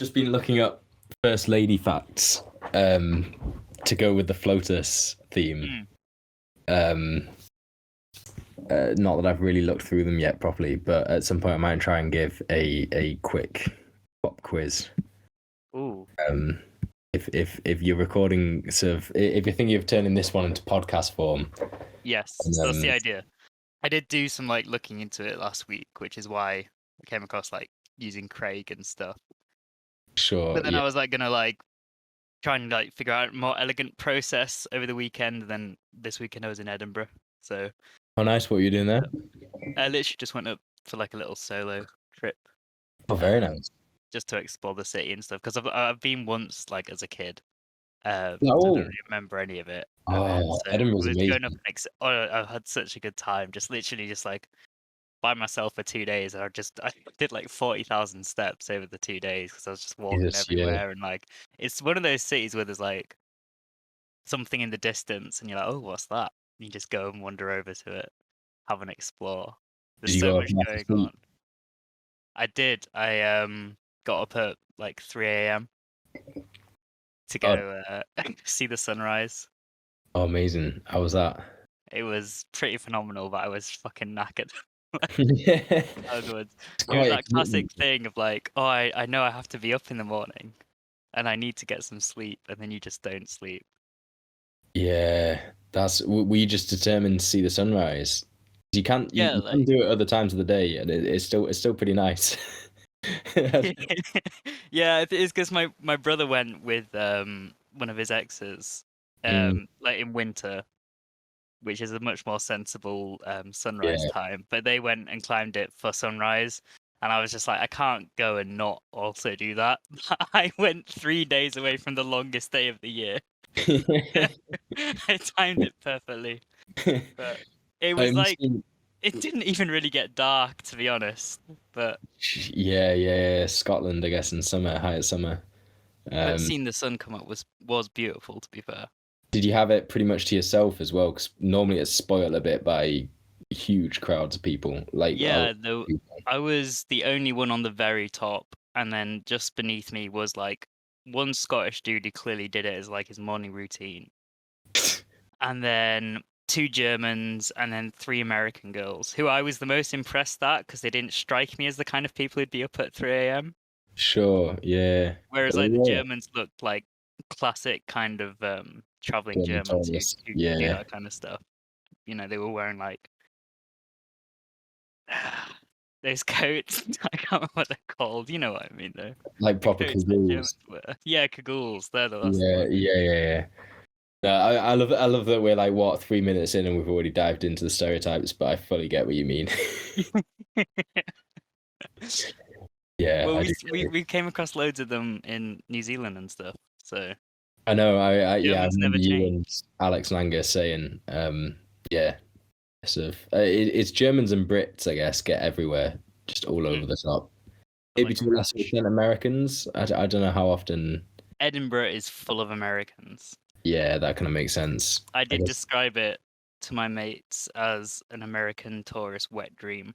just been looking up first lady facts to go with the Flotus theme. Not that I've really looked through them yet properly, but at some point I might try and give a quick pop quiz. Ooh. If you're recording, sort of, if you're thinking of turning this one into podcast form. Yes, so that's the idea. I did do some looking into it last week, which is why I came across using Craig and stuff. Sure. But then I was gonna try and figure out a more elegant process over the weekend. Then this weekend I was in Edinburgh, so. Oh, nice! What were you doing there? I literally just went up for a little solo trip. Oh, very nice. Just to explore the city and stuff, because I've been once as a kid. So I Oh. don't really remember any of it. Oh, so Edinburgh's was amazing. going up I had such a good time. Just literally by myself for 2 days, and I did 40,000 steps over the 2 days because I was just walking everywhere. And it's one of those cities where there's something in the distance, and you're like, oh, what's that? And you just go and wander over to it, have an explore. There's so much going on. I did. I got up at 3 a.m. to go see the sunrise. Oh, amazing! How was that? It was pretty phenomenal, but I was fucking knackered. Yeah. Afterwards. It was that classic thing of I know I have to be up in the morning, and I need to get some sleep, and then you just don't sleep. Yeah, were you just determined to see the sunrise? You can't do it other times of the day, and it's still pretty nice. Yeah, it is because my brother went with one of his exes in winter, which is a much more sensible sunrise time. But they went and climbed it for sunrise, and I was just I can't go and not also do that. I went 3 days away from the longest day of the year. I timed it perfectly, but it was it didn't even really get dark, to be honest. But yeah, Scotland, I guess, in summer, height of summer. But seeing the sun come up was beautiful, to be fair. Did you have it pretty much to yourself as well? Because normally it's spoiled a bit by huge crowds of people. I was the only one on the very top, and then just beneath me was one Scottish dude who clearly did it as his morning routine, and then 2 Germans, and then 3 American girls, who I was the most impressed at because they didn't strike me as the kind of people who'd be up at 3 a.m. Sure, yeah. Whereas the Germans looked like classic kind of traveling Germans who do that kind of stuff. They were wearing those coats. I can't remember what they're called. You know what I mean, though. Proper cagoules. Yeah, cagoules. They're the yeah. No, I love that we're 3 minutes in and we've already dived into the stereotypes, but I fully get what you mean. Yeah. Well, we came across loads of them in New Zealand and stuff. So I know. I never you and Alex Langer saying, sort of. It's Germans and Brits, I guess, get everywhere, just all over the top. Maybe to a lesser extent Americans. I don't know how often. Edinburgh is full of Americans. Yeah, that kind of makes sense. I did describe it to my mates as an American tourist wet dream.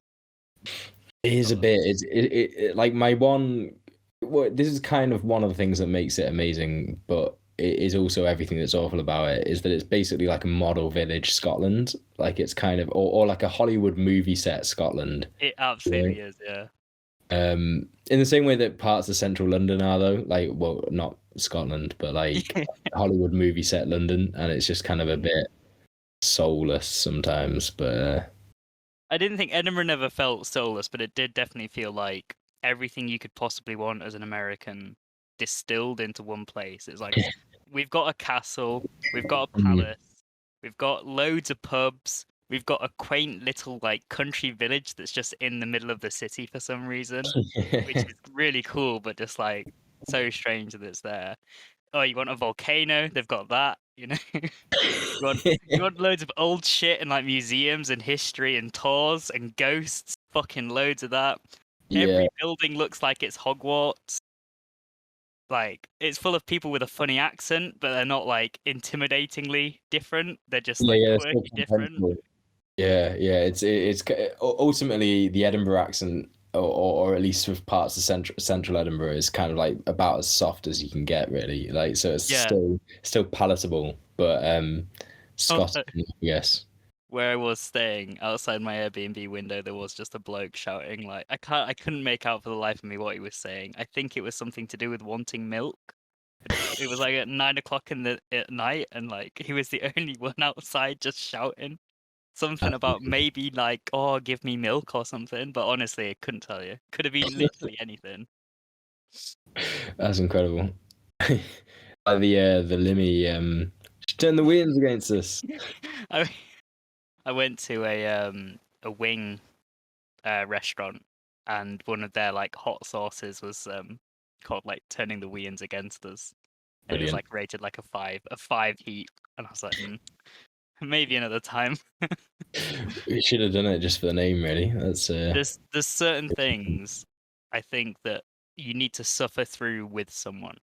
It is a bit. It my one. Well, this is kind of one of the things that makes it amazing, but it is also everything that's awful about it. Is that it's basically like a model village Scotland, it's kind of or like a Hollywood movie set Scotland. It absolutely is, yeah. In the same way that parts of central London are, though, not Scotland, but Hollywood movie set London, and it's just kind of a bit soulless sometimes. But I didn't think Edinburgh never felt soulless, but it did definitely feel like everything you could possibly want as an American distilled into one place. It's we've got a castle, we've got a palace, we've got loads of pubs. We've got a quaint little country village that's just in the middle of the city for some reason, which is really cool, but just so strange that it's there. Oh, you want a volcano? They've got that, you want loads of old shit and museums and history and tours and ghosts. Fucking loads of that. Yeah. Every building looks like it's Hogwarts. It's full of people with a funny accent, but they're not intimidatingly different. They're just quirky different. Yeah. It's ultimately the Edinburgh accent. or at least with parts of central Edinburgh, is kind of like about as soft as you can get, really. Like, so it's Yeah. still palatable, but Scottish, I guess. Where I was staying, outside my Airbnb window, there was just a bloke shouting like I couldn't make out for the life of me what he was saying. I think it was something to do with wanting milk. It was like at 9 o'clock at night, and like he was the only one outside just shouting something about maybe like, oh, give me milk or something. But honestly, I couldn't tell you. Could have been literally anything. That's incredible. Like the Limmy turn the winds against us. I went to a wing restaurant, and one of their like hot sauces was called like turning the Wians against us. And it was Brilliant. like rated like a five heat, and I was like, maybe another time. We should have done it just for the name, really. That's There's certain things I think that you need to suffer through with someone.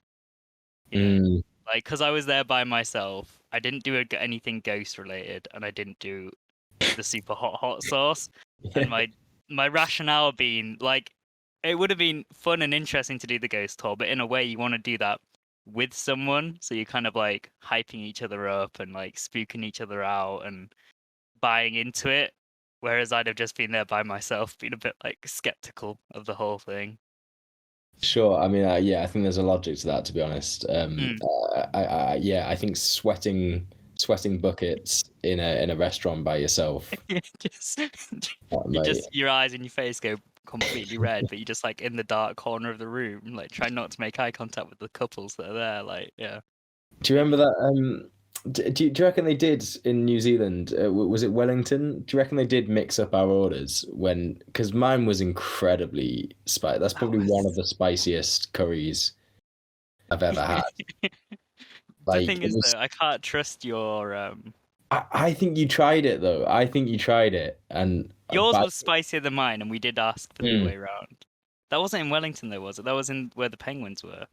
Like, because I was there by myself, I didn't do anything ghost related, and I didn't do the super hot sauce. And my rationale being like, it would have been fun and interesting to do the ghost tour, but in a way, you want to do that with someone, so you're kind of like hyping each other up and like spooking each other out and buying into it. Whereas I'd have just been there by myself, being a bit like skeptical of the whole thing. Sure. I mean, yeah, I think there's a logic to that, to be honest. I think sweating buckets in a restaurant by yourself, just mate. your eyes and your face go completely red, but you're just like in the dark corner of the room, like try not to make eye contact with the couples that are there. Like, yeah. Do you remember that? Do you reckon they did in New Zealand? Was it Wellington? Do you reckon they did mix up our orders because mine was incredibly spicy. That's probably one of the spiciest curries I've ever had. The thing is, though, I can't trust your. I think you tried it though. I think you tried it, and yours was spicier than mine, and we did ask for the other way around. That wasn't in Wellington, though, was it? That was in where the Penguins were.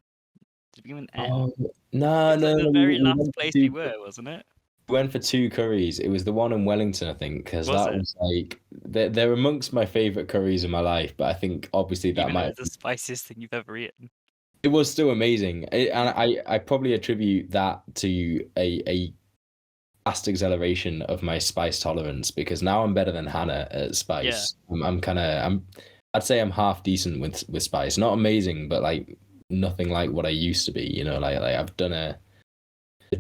Did we go in N? Oh, no. The very last place we were, wasn't it? We went for 2 curries. It was the one in Wellington, I think, because that was like they're amongst my favorite curries in my life. But I think obviously that might be the spiciest thing you've ever eaten. It was still amazing, and I probably attribute that to a fast acceleration of my spice tolerance, because now I'm better than Hannah at spice. Yeah. I'd say I'm half decent with spice. Not amazing, but like nothing like what I used to be. You know, like I've done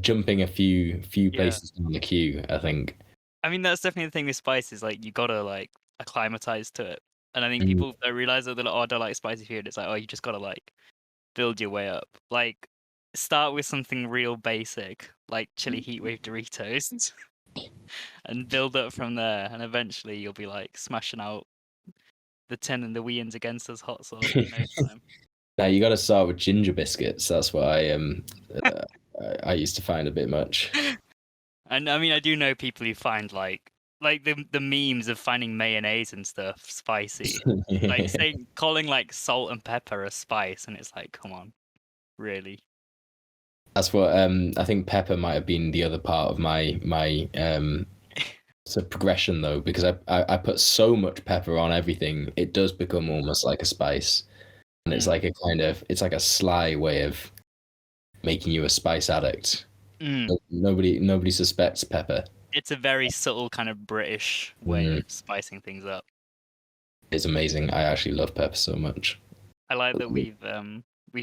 jumping a few places down the queue, I think. I mean, that's definitely the thing with spice, is like you gotta like acclimatize to it. And I think people don't realize that they're like, oh, I don't like spicy food. It's like, oh, you just gotta like build your way up. Like, start with something real basic, like chili heatwave Doritos, and build up from there. And eventually, you'll be like smashing out the tin and the Wians against us hot sauce in no time. Now you got to start with ginger biscuits. That's what I used to find a bit much. And I mean, I do know people who find like the memes of finding mayonnaise and stuff spicy, like calling like salt and pepper a spice, and it's like, come on, really? That's what I think. Pepper might have been the other part of my progression though, because I put so much pepper on everything, it does become almost like a spice, and it's like it's like a sly way of making you a spice addict. Nobody suspects pepper. It's a very subtle kind of British way of spicing things up. It's amazing. I actually love pepper so much. I like that we've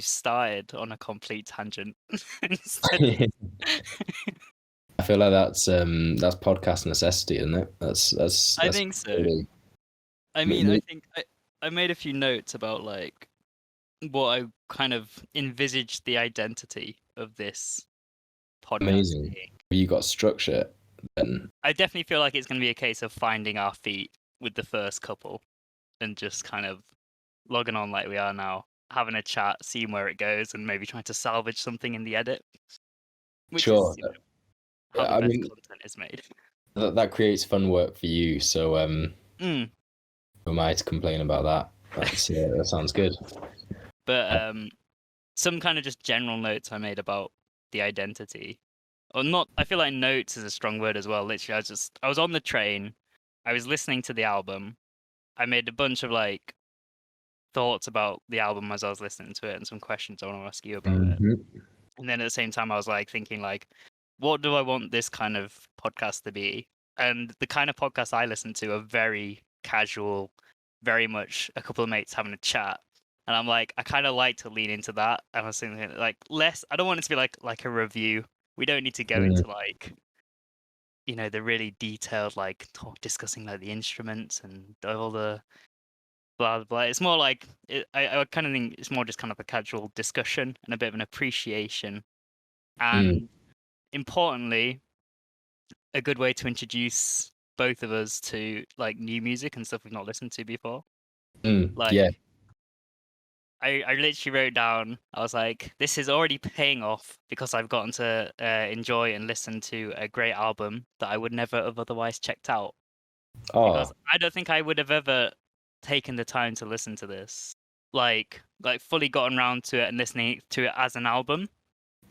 started on a complete tangent. I feel like that's podcast necessity, isn't it? That's I think so. Really... I mean, I think I made a few notes about like what I kind of envisaged the identity of this podcast. Amazing. You got structure then. I definitely feel like it's going to be a case of finding our feet with the first couple and just kind of logging on like we are now, having a chat, seeing where it goes, and maybe trying to salvage something in the edit. Which is, you know, how the best content is made. That creates fun work for you, so who am I to complain about that? That sounds good. But some kind of just general notes I made about the identity. Or not, I feel like notes is a strong word as well. Literally, I was on the train, I was listening to the album, I made a bunch of like thoughts about the album as I was listening to it, and some questions I want to ask you about it. And then at the same time, I was like thinking, like, what do I want this kind of podcast to be? And the kind of podcasts I listen to are very casual, very much a couple of mates having a chat. And I'm like, I kind of like to lean into that. And I was thinking, like, less. I don't want it to be like a review. We don't need to go into like, the really detailed, like discussing like the instruments and all the blah blah. It's more like I kind of think it's more just kind of a casual discussion and a bit of an appreciation. And importantly, a good way to introduce both of us to like new music and stuff we've not listened to before. Like, Yeah. I literally wrote down, I was like, this is already paying off because I've gotten to enjoy and listen to a great album that I would never have otherwise checked out. Because Oh. I don't think I would have ever taken the time to listen to this. Like fully gotten around to it and listening to it as an album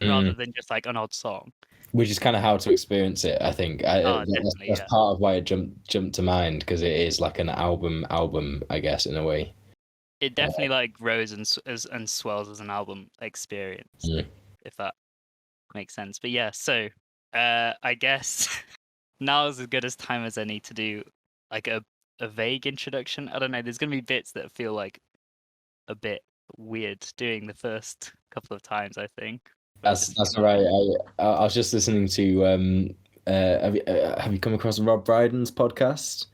rather than just like an odd song. Which is kind of how to experience it, I think. That's Yeah. part of why it jumped to mind, because it is like an album, I guess, in a way. It definitely like grows and swells as an album experience, if that makes sense. But yeah, so I guess now is as good as time as any to do like a vague introduction. I don't know. There's gonna be bits that feel like a bit weird doing the first couple of times, I think. That's all right. I was just listening to have you come across Rob Brydon's podcast?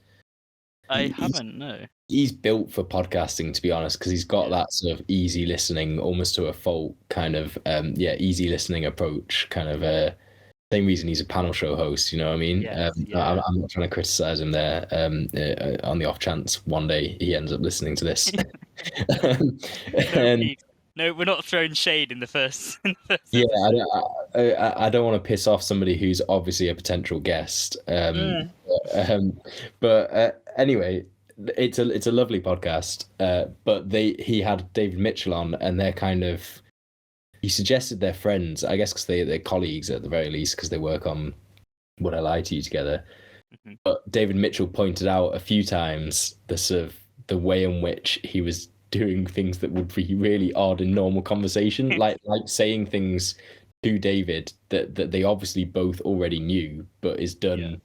I He's haven't, no. he's built for podcasting, to be honest, because he's got that sort of easy listening, almost to a fault kind of easy listening approach. Kind of same reason he's a panel show host. You know what I mean? Yes, I'm not trying to criticize him there. On the off chance one day he ends up listening to this. No, we're not throwing shade in the first. Yeah, I don't want to piss off somebody who's obviously a potential guest. But anyway, it's a lovely podcast. But he had David Mitchell on, and he suggested they're friends, I guess, because they're colleagues at the very least, because they work on Would I Lie to You together. But David Mitchell pointed out a few times the way in which he was doing things that would be really odd in normal conversation, like saying things to David that they obviously both already knew, but is done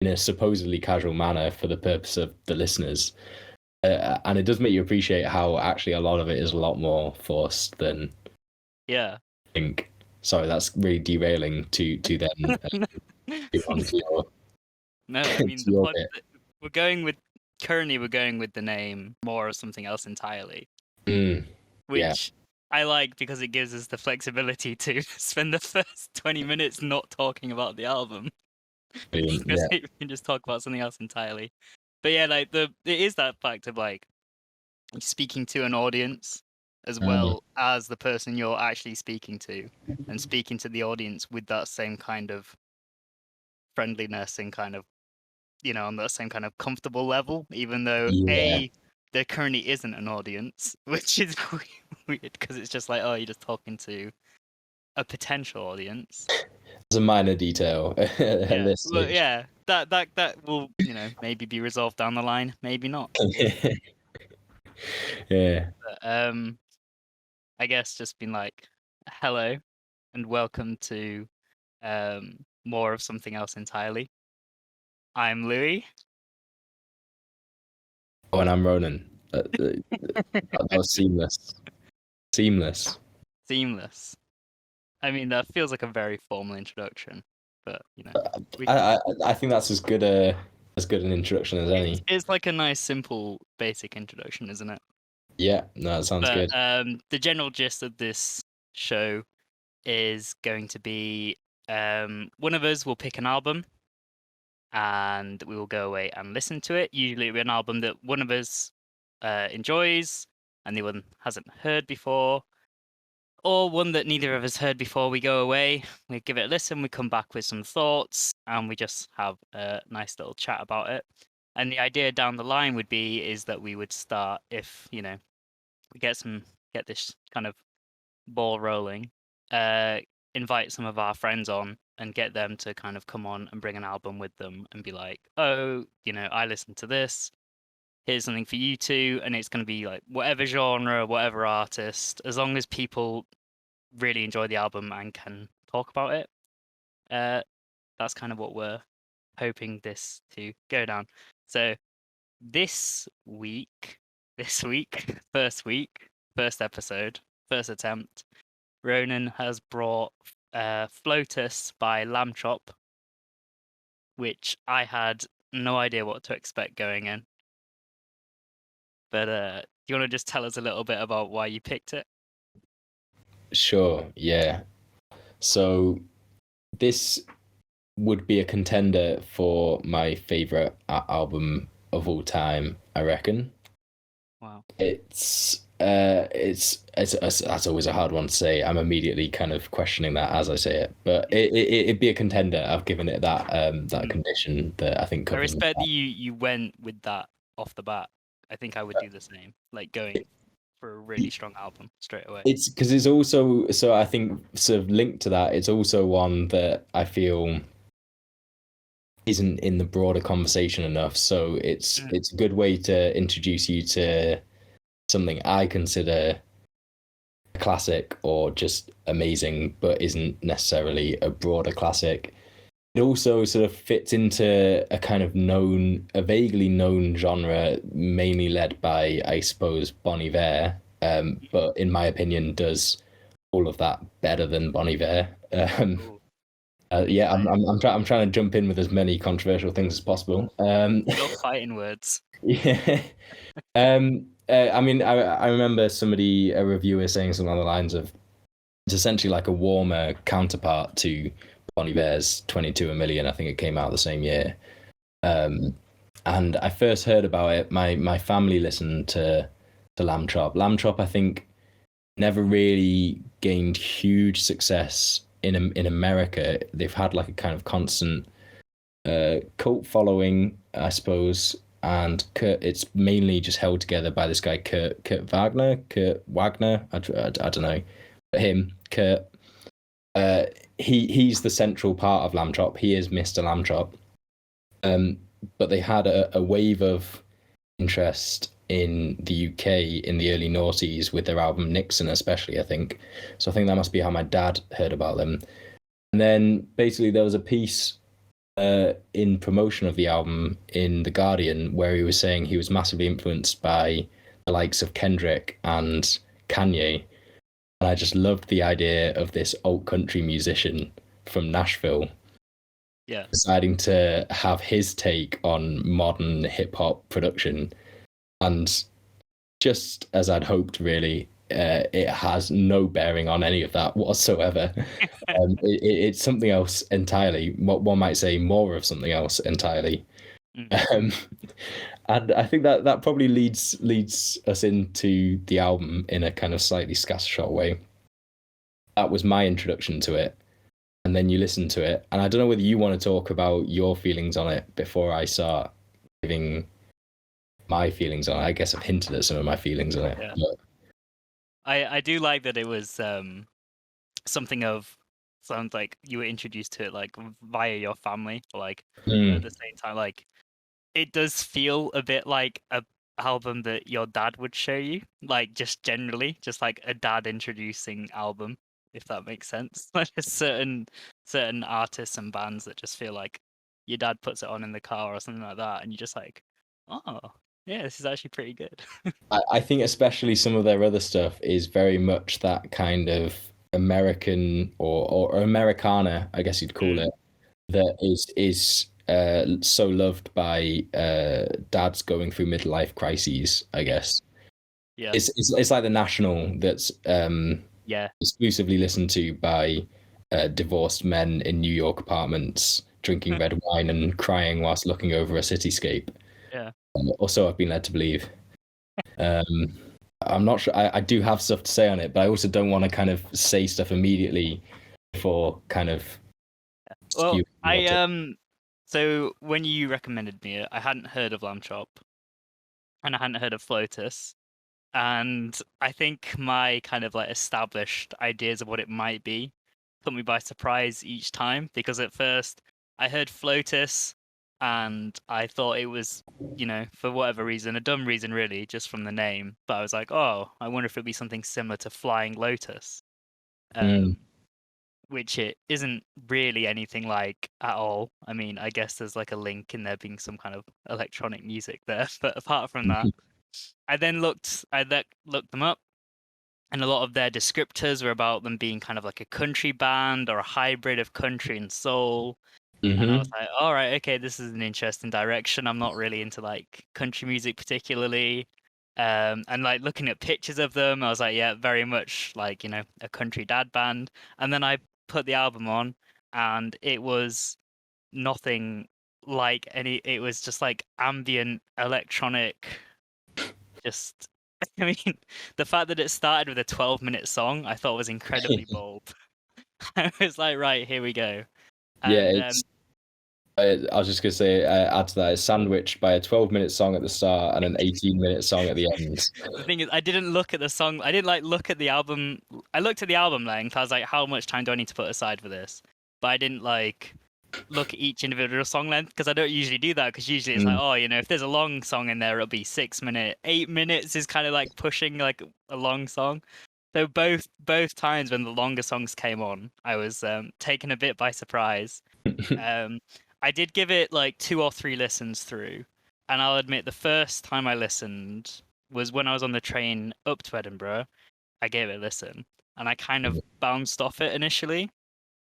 in a supposedly casual manner for the purpose of the listeners. And it does make you appreciate how actually a lot of it is a lot more forced than I think. Sorry, that's really derailing to then onto your, no, I mean we're going with the name More of Something Else Entirely, which I like because it gives us the flexibility to spend the first 20 minutes not talking about the album. We can just talk about something else entirely. But yeah, like it is that fact of like speaking to an audience as well as the person you're actually speaking to, and speaking to the audience with that same kind of friendliness and kind of on that same kind of comfortable level, even though there currently isn't an audience, which is weird because it's just like, oh, you're just talking to a potential audience. It's a minor detail. Well, yeah, that will maybe be resolved down the line, maybe not. Yeah. But, I guess just been like, hello, and welcome to More of Something Else Entirely. I'm Louis. Oh, and I'm Ronan. That was seamless. Seamless. I mean, that feels like a very formal introduction, but I think that's as good an introduction as any. It's like a nice, simple, basic introduction, isn't it? Yeah, no, that sounds good. The general gist of this show is going to be one of us will pick an album and we will go away and listen to it. Usually it'll be an album that one of us enjoys and the other hasn't heard before, or one that neither of us heard before. We go away, we give it a listen, we come back with some thoughts, and we just have a nice little chat about it. And the idea down the line is that we would start, if we get this kind of ball rolling, invite some of our friends on and get them to kind of come on and bring an album with them and be like, oh, I listened to this. here's something for you two, and it's going to be like whatever genre, whatever artist, as long as people really enjoy the album and can talk about it. That's kind of what we're hoping this to go down. So this week, first episode, first attempt, Ronan has brought Flotus by Lambchop, which I had no idea what to expect going in. But do you want to just tell us a little bit about why you picked it? Sure, yeah. So this would be a contender for my favorite album of all time, I reckon. Wow. It's that's always a hard one to say. I'm immediately kind of questioning that as I say it, but it'd be a contender. I've given it that condition that I think I covers respect that you went with that off the bat. I think I would do the same, like going for a really strong album straight away. It's because it's also, so I think sort of linked to that, it's also one that I feel isn't in the broader conversation enough. So it's a good way to introduce you to something I consider a classic or just amazing, but isn't necessarily a broader classic. It also sort of fits into a kind of a vaguely known genre, mainly led by, I suppose, Bon Iver. But in my opinion, does all of that better than Bon Iver. Yeah, I'm trying to jump in with as many controversial things as possible. Your fighting words. Yeah. I mean, I remember a reviewer saying something along the lines of it's essentially like a warmer counterpart to Bon Iver's 22 a Million. I think it came out the same year. And I first heard about it. My family listened to Lambchop. Lambchop, I think, never really gained huge success in America. They've had like a kind of constant cult following, I suppose, and it's mainly just held together by this guy Kurt Wagner. I don't know, but him, Kurt. He's the central part of Lambchop. He is Mr. Lambchop. But they had a wave of interest in the UK in the early noughties with their album Nixon, especially, I think. So I think that must be how my dad heard about them. And then basically there was a piece in promotion of the album in The Guardian where he was saying he was massively influenced by the likes of Kendrick and Kanye. And I just loved the idea of this alt country musician from Nashville deciding to have his take on modern hip hop production. And just as I'd hoped, really, it has no bearing on any of that whatsoever. It's something else entirely. What one might say, more of something else entirely. And I think that probably leads us into the album in a kind of slightly scattershot way. That was my introduction to it. And then you listen to it. And I don't know whether you want to talk about your feelings on it before I start giving my feelings on it. I guess I've hinted at some of my feelings on it. Yeah. But... I do like that it was something of, sounds like you were introduced to it like via your family, like at the same time, like it does feel a bit like a album that your dad would show you, like just generally, just like a dad introducing album, if that makes sense. Like certain artists and bands that just feel like your dad puts it on in the car or something like that, and you're just like, oh yeah, this is actually pretty good. I think especially some of their other stuff is very much that kind of American or Americana, I guess you'd call it, that is so loved by dads going through midlife crises, I guess. Yeah. It's like The National that's exclusively listened to by divorced men in New York apartments drinking red wine and crying whilst looking over a cityscape. Yeah. Or so I've been led to believe. I'm not sure. I do have stuff to say on it, but I also don't want to kind of say stuff immediately before kind of. Well, so when you recommended me it, I hadn't heard of Lambchop, and I hadn't heard of Flotus, and I think my kind of like established ideas of what it might be took me by surprise each time, because at first I heard Flotus and I thought it was, for whatever reason, a dumb reason really, just from the name. But I was like, oh, I wonder if it'd be something similar to Flying Lotus, Mm. which it isn't really anything like at all. I mean, I guess there's like a link in there being some kind of electronic music there, but apart from that, I looked them up, and a lot of their descriptors were about them being kind of like a country band or a hybrid of country and soul. And I was like, all right, okay, this is an interesting direction. I'm not really into like country music particularly. And like looking at pictures of them, I was like, yeah, very much like, a country dad band. And then I put the album on, and it was nothing like it was just like ambient electronic, just, I mean, the fact that it started with a 12-minute song, I thought was incredibly bold. I was like, right, here we go. Yeah, And it's. I was just gonna say, add to that, it's sandwiched by a 12-minute song at the start and an 18-minute song at the end. the thing is, I didn't look at the song. I didn't like look at the album. I looked at the album length. I was like, how much time do I need to put aside for this? But I didn't like look at each individual song length, because I don't usually do that. Because usually it's like, oh, if there's a long song in there, it'll be 6 minutes. 8 minutes is kind of like pushing like a long song. So both times when the longer songs came on, I was taken a bit by surprise. I did give it like 2 or 3 listens through, and I'll admit the first time I listened was when I was on the train up to Edinburgh. I gave it a listen, and I kind of bounced off it initially.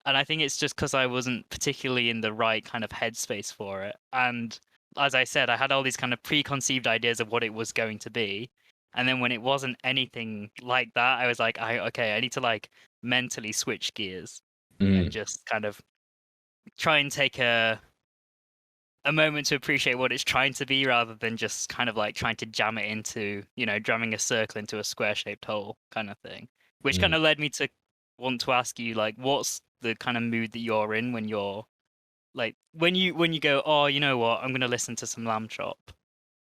And I think it's just because I wasn't particularly in the right kind of headspace for it. And as I said, I had all these kind of preconceived ideas of what it was going to be. And then when it wasn't anything like that, I was like, I need to like mentally switch gears and just kind of try and take a moment to appreciate what it's trying to be, rather than just kind of like trying to jam it into, jamming a circle into a square shaped hole kind of thing. Which kind of led me to want to ask you, like, what's the kind of mood that you're in when you're like, when you go, oh, you know what, I'm gonna listen to some Lambchop.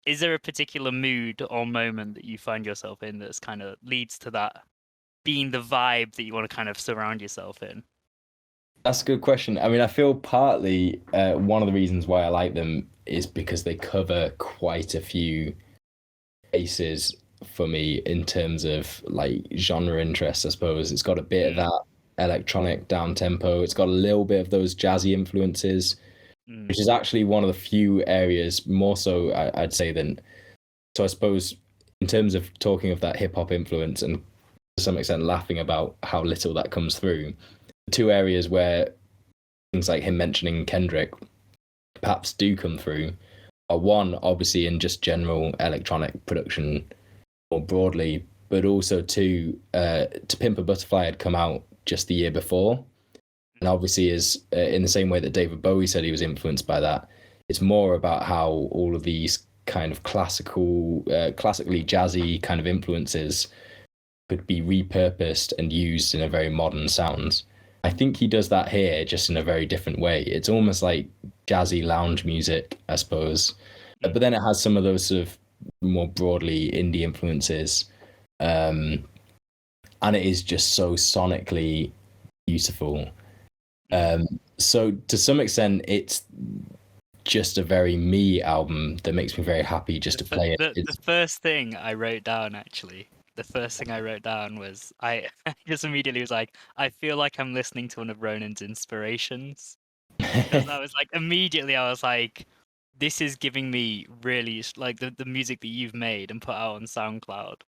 Is there a particular mood or moment that you find yourself in that's kind of leads to that being the vibe that you want to kind of surround yourself in? That's a good question. I mean, I feel partly one of the reasons why I like them is because they cover quite a few bases for me in terms of like genre interests, I suppose. It's got a bit of that electronic down tempo. It's got a little bit of those jazzy influences, which is actually one of the few areas, more so I'd say than. So I suppose in terms of talking of that hip hop influence and to some extent laughing about how little that comes through, the 2 areas where things like him mentioning Kendrick perhaps do come through are, one, obviously in just general electronic production more broadly, but also 2, To Pimp a Butterfly had come out just the year before, and obviously is in the same way that David Bowie said he was influenced by that. It's more about how all of these kind of classically jazzy kind of influences could be repurposed and used in a very modern sound. I think he does that here, just in a very different way. It's almost like jazzy lounge music, I suppose. But then it has some of those sort of more broadly indie influences. And it is just so sonically beautiful. So to some extent, it's just a very me album that makes me very happy just to play it. The first thing I wrote down, actually, was I just immediately was like, I feel like I'm listening to one of Ronan's inspirations. Because I was like, immediately I was like, this is giving me really like the music that you've made and put out on SoundCloud.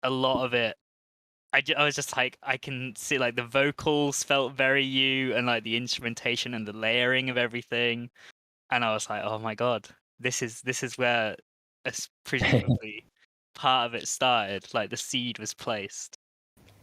A lot of it, I was just like, I can see like the vocals felt very you, and like the instrumentation and the layering of everything. And I was like, oh my God, this is where presumably part of it started, like the seed was placed.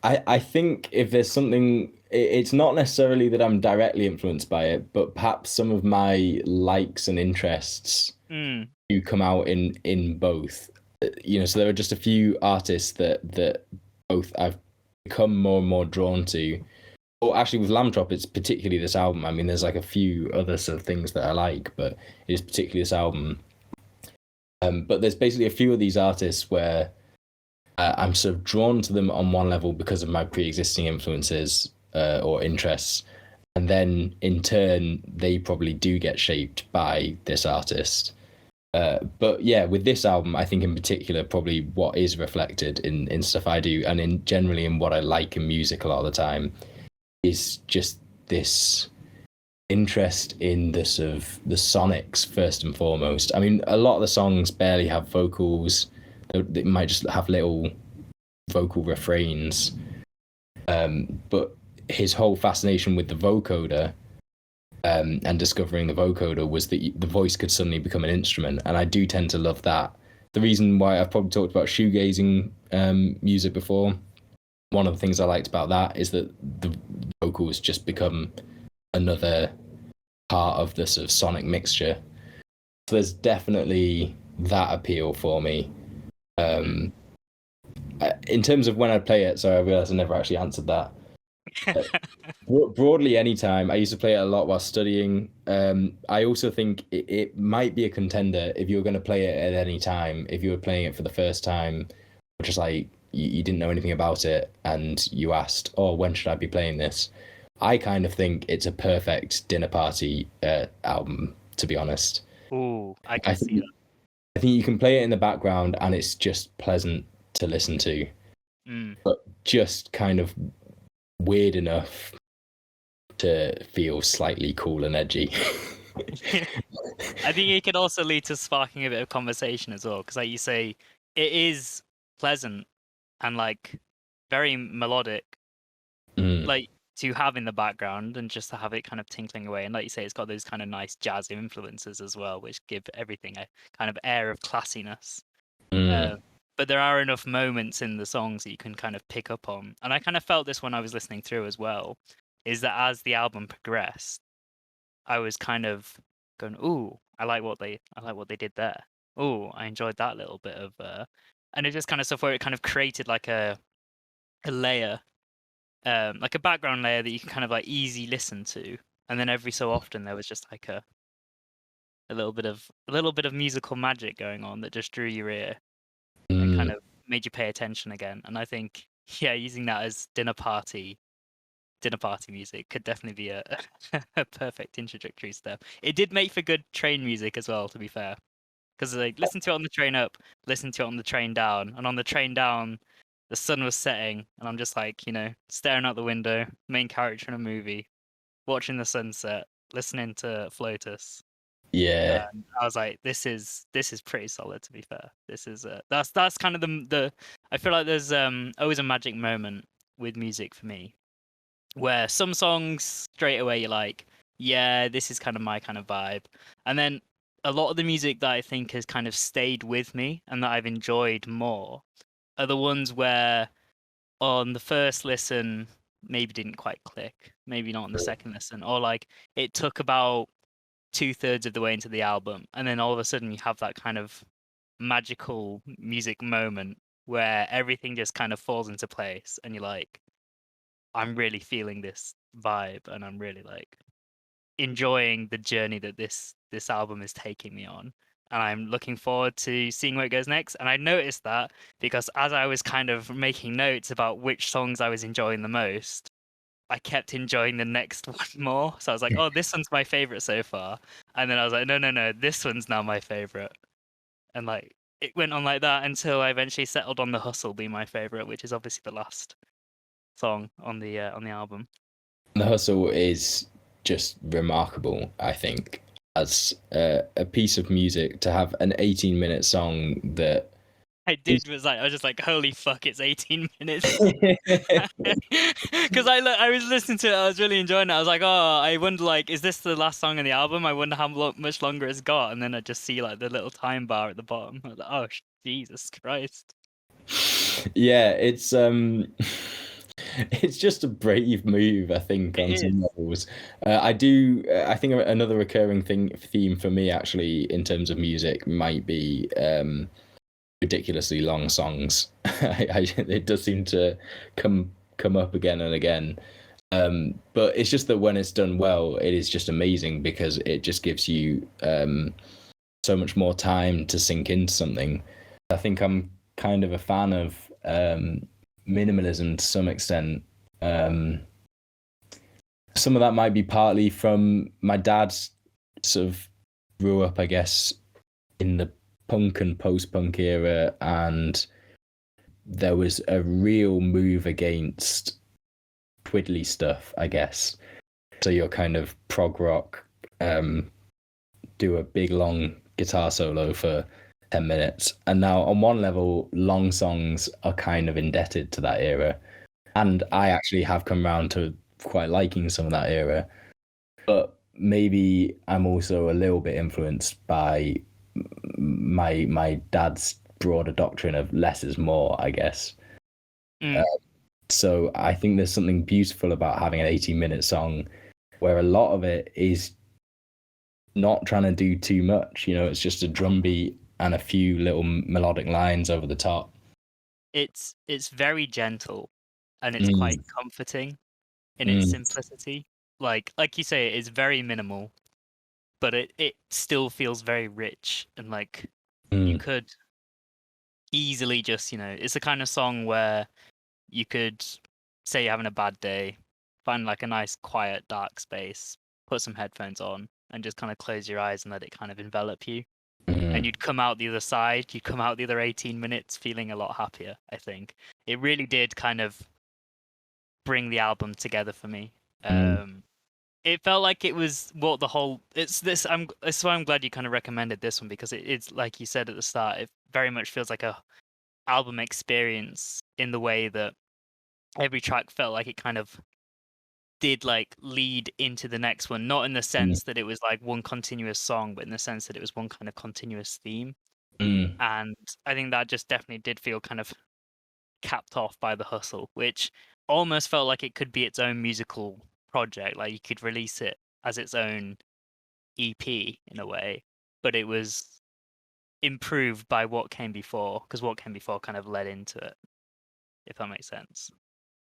I think if there's something, it's not necessarily that I'm directly influenced by it, but perhaps some of my likes and interests do come out in both. So there are just a few artists that both I've become more and more drawn to. Or actually, with Lambchop, it's particularly this album. I mean, there's like a few other sort of things that I like, but it is particularly this album. But there's basically a few of these artists where I'm sort of drawn to them on one level because of my pre-existing influences or interests, and then in turn they probably do get shaped by this artist. But yeah, with this album, I think in particular, probably what is reflected in stuff I do and in generally in what I like in music a lot of the time is just this interest in the sort of the sonics first and foremost. I mean, a lot of the songs barely have vocals. They might just have little vocal refrains. But his whole fascination with the vocoder and discovering the vocoder was that the voice could suddenly become an instrument, and I do tend to love that. The reason why I've probably talked about shoegazing music before, one of the things I liked about that is that the vocals just become another part of the sort of sonic mixture. So there's definitely that appeal for me. In terms of when I play it, so I realised I never actually answered that. Broadly, anytime. I used to play it a lot while studying. I also think it might be a contender if you were going to play it at any time. If you were playing it for the first time, or just like you didn't know anything about it, and you asked, "Oh, when should I be playing this?" I kind of think it's a perfect dinner party album, to be honest. Ooh, I can see that. I think you can play it in the background, and it's just pleasant to listen to, but just kind of weird enough to feel slightly cool and edgy. I think it could also lead to sparking a bit of conversation as well, because like you say, it is pleasant and like very melodic, like to have in the background and just to have it kind of tinkling away. And like you say, it's got those kind of nice jazz influences as well, which give everything a kind of air of classiness. But there are enough moments in the songs that you can kind of pick up on. And I kind of felt this when I was listening through as well, is that as the album progressed, I was kind of going, "Ooh, I like what they did there. Ooh, I enjoyed that little bit of," and it just kind of stuff where it kind of created like a layer, like a background layer that you can kind of like easy listen to, and then every so often there was just like a little bit of musical magic going on that just drew your ear and kind of made you pay attention again. And I think, yeah, using that as dinner party music could definitely be a perfect introductory step. It did make for good train music as well, to be fair, because like listen to it on the train up, listen to it on the train down, and on the train down, the sun was setting, and I'm just like, staring out the window, main character in a movie, watching the sunset, listening to Flotus. Yeah. I was like, this is pretty solid, to be fair. This is that's kind of the I feel like there's always a magic moment with music for me, where some songs straight away you're like, yeah, this is kind of my kind of vibe. And then a lot of the music that I think has kind of stayed with me and that I've enjoyed more are the ones where on the first listen maybe didn't quite click, maybe not on the second listen, or like it took about 2/3 of the way into the album, and then all of a sudden you have that kind of magical music moment where everything just kind of falls into place, and you're like, I'm really feeling this vibe, and I'm really like enjoying the journey that this album is taking me on. And I'm looking forward to seeing where it goes next. And I noticed that because as I was kind of making notes about which songs I was enjoying the most, I kept enjoying the next one more. So I was like, oh, this one's my favorite so far. And then I was like, no, this one's now my favorite. And like it went on like that until I eventually settled on The Hustle being my favorite, which is obviously the last song on the album. The Hustle is just remarkable, I think, as a piece of music to have an 18-minute song that I was just like, holy fuck, it's 18 minutes. Because I was listening to it, I was really enjoying it. I was like, oh, I wonder, like, is this the last song in the album? I wonder how much longer it's got. And then I just see like the little time bar at the bottom. I was like, oh, Jesus Christ. Yeah, it's just a brave move, I think, on some levels. I think another recurring theme for me, actually, in terms of music, might be ridiculously long songs. It does seem to come up again and again. But it's just that when it's done well, it is just amazing because it just gives you so much more time to sink into something. I think I'm kind of a fan of minimalism to some extent. some of that might be partly from my dad's sort of grew up, I guess, in the punk and post-punk era, and there was a real move against twiddly stuff, I guess. So you're kind of prog rock, do a big long guitar solo for 10 minutes. And now, on one level, long songs are kind of indebted to that era. And I actually have come around to quite liking some of that era. But maybe I'm also a little bit influenced by my dad's broader doctrine of less is more, I guess. Mm. So I think there's something beautiful about having an 18-minute song where a lot of it is not trying to do too much. You know, it's just a drum beat and a few little melodic lines over the top. It's very gentle, and it's quite comforting in its simplicity. Like you say, it's very minimal, but it still feels very rich, and like you could easily just, it's the kind of song where you could say you're having a bad day, find like a nice quiet dark space, put some headphones on, and just kind of close your eyes and let it kind of envelop you. And you'd come out the other side, you'd come out the other 18 minutes feeling a lot happier, I think. It really did kind of bring the album together for me. It felt like it was what the whole that's why I'm glad you kind of recommended this one, because it's like you said at the start, it very much feels like a album experience in the way that every track felt like it kind of did like lead into the next one, not in the sense that it was like one continuous song, but in the sense that it was one kind of continuous theme. And I think that just definitely did feel kind of capped off by The Hustle, which almost felt like it could be its own musical project. Like you could release it as its own EP in a way, but it was improved by what came before, because what came before kind of led into it, if that makes sense.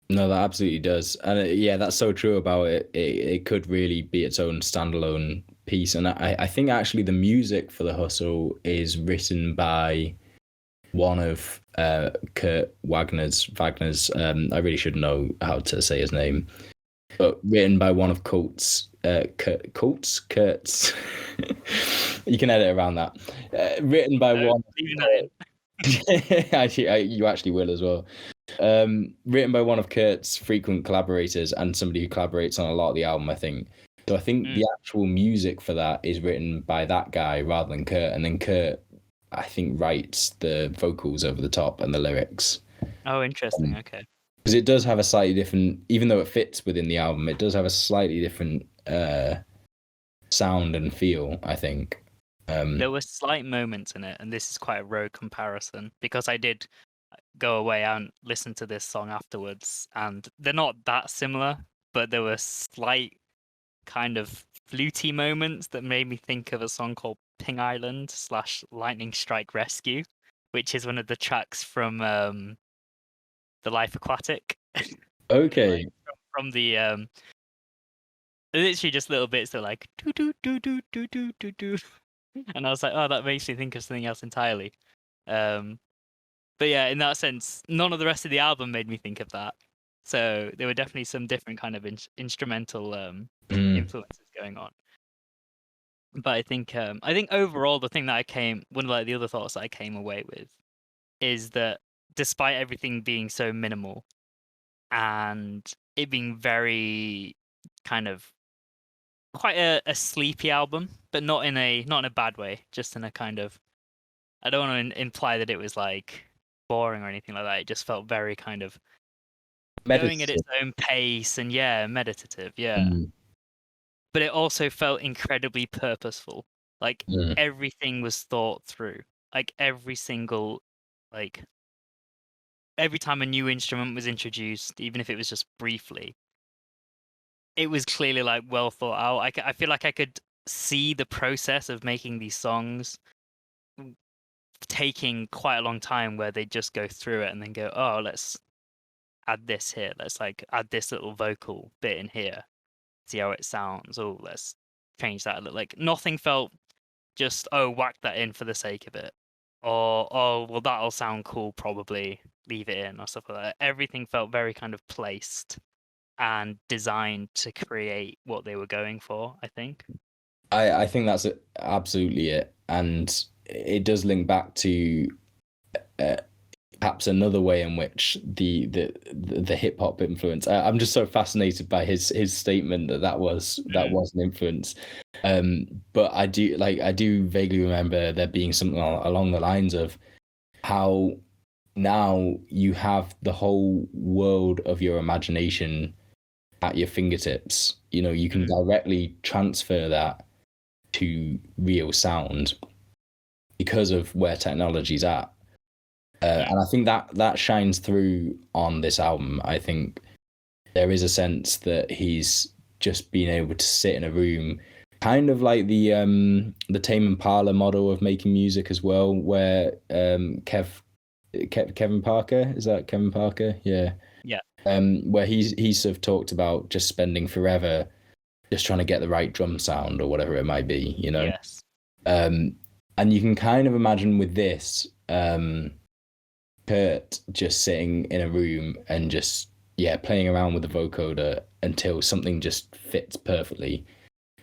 No, that absolutely does. And yeah, that's so true about it. It could really be its own standalone piece. And I think actually the music for The Hustle is written by one of Kurt Wagner's. I really should know how to say his name, but written by one of Kurt's. You can edit around that. Written by one. Actually, you actually will as well. Written by one of Kurt's frequent collaborators and somebody who collaborates on a lot of the album, I think. So I think the actual music for that is written by that guy rather than Kurt, and then Kurt, I think, writes the vocals over the top and the lyrics. Oh, interesting. Okay. Because it does have a slightly different, even though it fits within the album, it does have a slightly different sound and feel, I think. There were slight moments in it, and this is quite a rogue comparison, because I did go away and listen to this song afterwards, and they're not that similar, but there were slight kind of fluty moments that made me think of a song called Ping Island / Lightning Strike Rescue, which is one of the tracks from The Life Aquatic. Okay. Like, from the literally just little bits that like do do do do do do do do, and I was like, oh, that makes me think of something else entirely. But yeah, in that sense, none of the rest of the album made me think of that. So there were definitely some different kind of instrumental influences going on. But I think overall, the thing that one of like the other thoughts that I came away with is that despite everything being so minimal and it being very kind of quite a sleepy album, but not in a bad way, just in a kind of, I don't want to imply that it was like boring or anything like that. It just felt very kind of going at its own pace and meditative, But it also felt incredibly purposeful. Like everything was thought through. Like every single, like every time a new instrument was introduced, even if it was just briefly, it was clearly like well thought out. I feel like I could see the process of making these songs taking quite a long time, where they just go through it and then go, oh, let's add this here. Let's like add this little vocal bit in here. See how it sounds. Oh, let's change that a little. Like nothing felt just, oh, whack that in for the sake of it. Or, oh, well, that'll sound cool, probably leave it in, or stuff like that. Everything felt very kind of placed and designed to create what they were going for, I think. I think that's absolutely it, and it does link back to uh, perhaps another way in which the hip hop influence. I'm just so fascinated by his statement that was an influence. But I do vaguely remember there being something along the lines of how now you have the whole world of your imagination at your fingertips. You know, you can directly transfer that to real sound because of where technology's at. And I think that shines through on this album. I think there is a sense that he's just been able to sit in a room, kind of like the Tame Impala model of making music as well, where Kevin Parker, is that Kevin Parker? Yeah. Yeah. Where he's sort of talked about just spending forever just trying to get the right drum sound or whatever it might be, you know? Yes. And you can kind of imagine with this, Kurt just sitting in a room and just playing around with the vocoder until something just fits perfectly.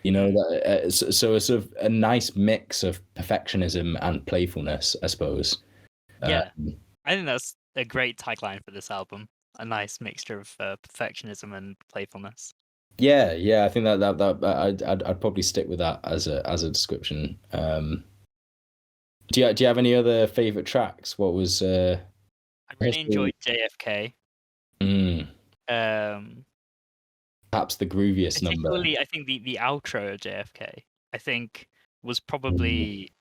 You know, that so a sort of a nice mix of perfectionism and playfulness, I suppose. Yeah, I think that's a great tagline for this album. A nice mixture of perfectionism and playfulness. Yeah, I think I'd probably stick with that as a description. Do you have any other favorite tracks? What was I really enjoyed JFK. Perhaps the grooviest number. Particularly, I think the outro of JFK, I think, was probably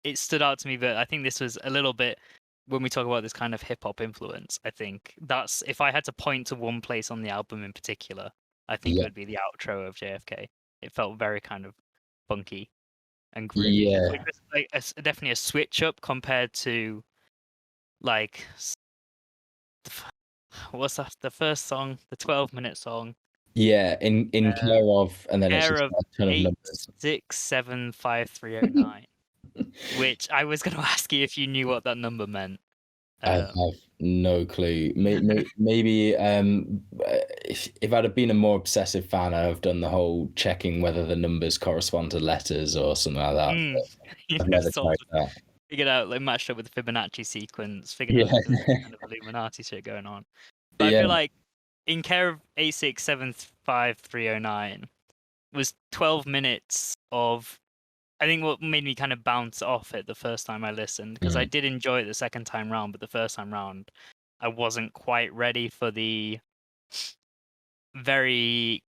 it stood out to me. But I think this was a little bit when we talk about this kind of hip hop influence. I think that's if I had to point to one place on the album in particular, I think it would be the outro of JFK. It felt very kind of funky and groovy. Yeah. Like definitely a switch up compared to like what's that? The first song, the 12-minute song. Yeah, in care of, and then it's Care just of a ton of numbers. 8675309, which I was going to ask you if you knew what that number meant. I have no clue. Maybe if I'd have been a more obsessive fan, I'd have done the whole checking whether the numbers correspond to letters or something like that. You I've know, never tried that. figured out, like matched up with the Fibonacci sequence, figured out there's kind of Illuminati shit going on. But I feel like in care of 8675309 was 12 minutes of, I think what made me kind of bounce off it the first time I listened, because I did enjoy it the second time round, but the first time round I wasn't quite ready for the very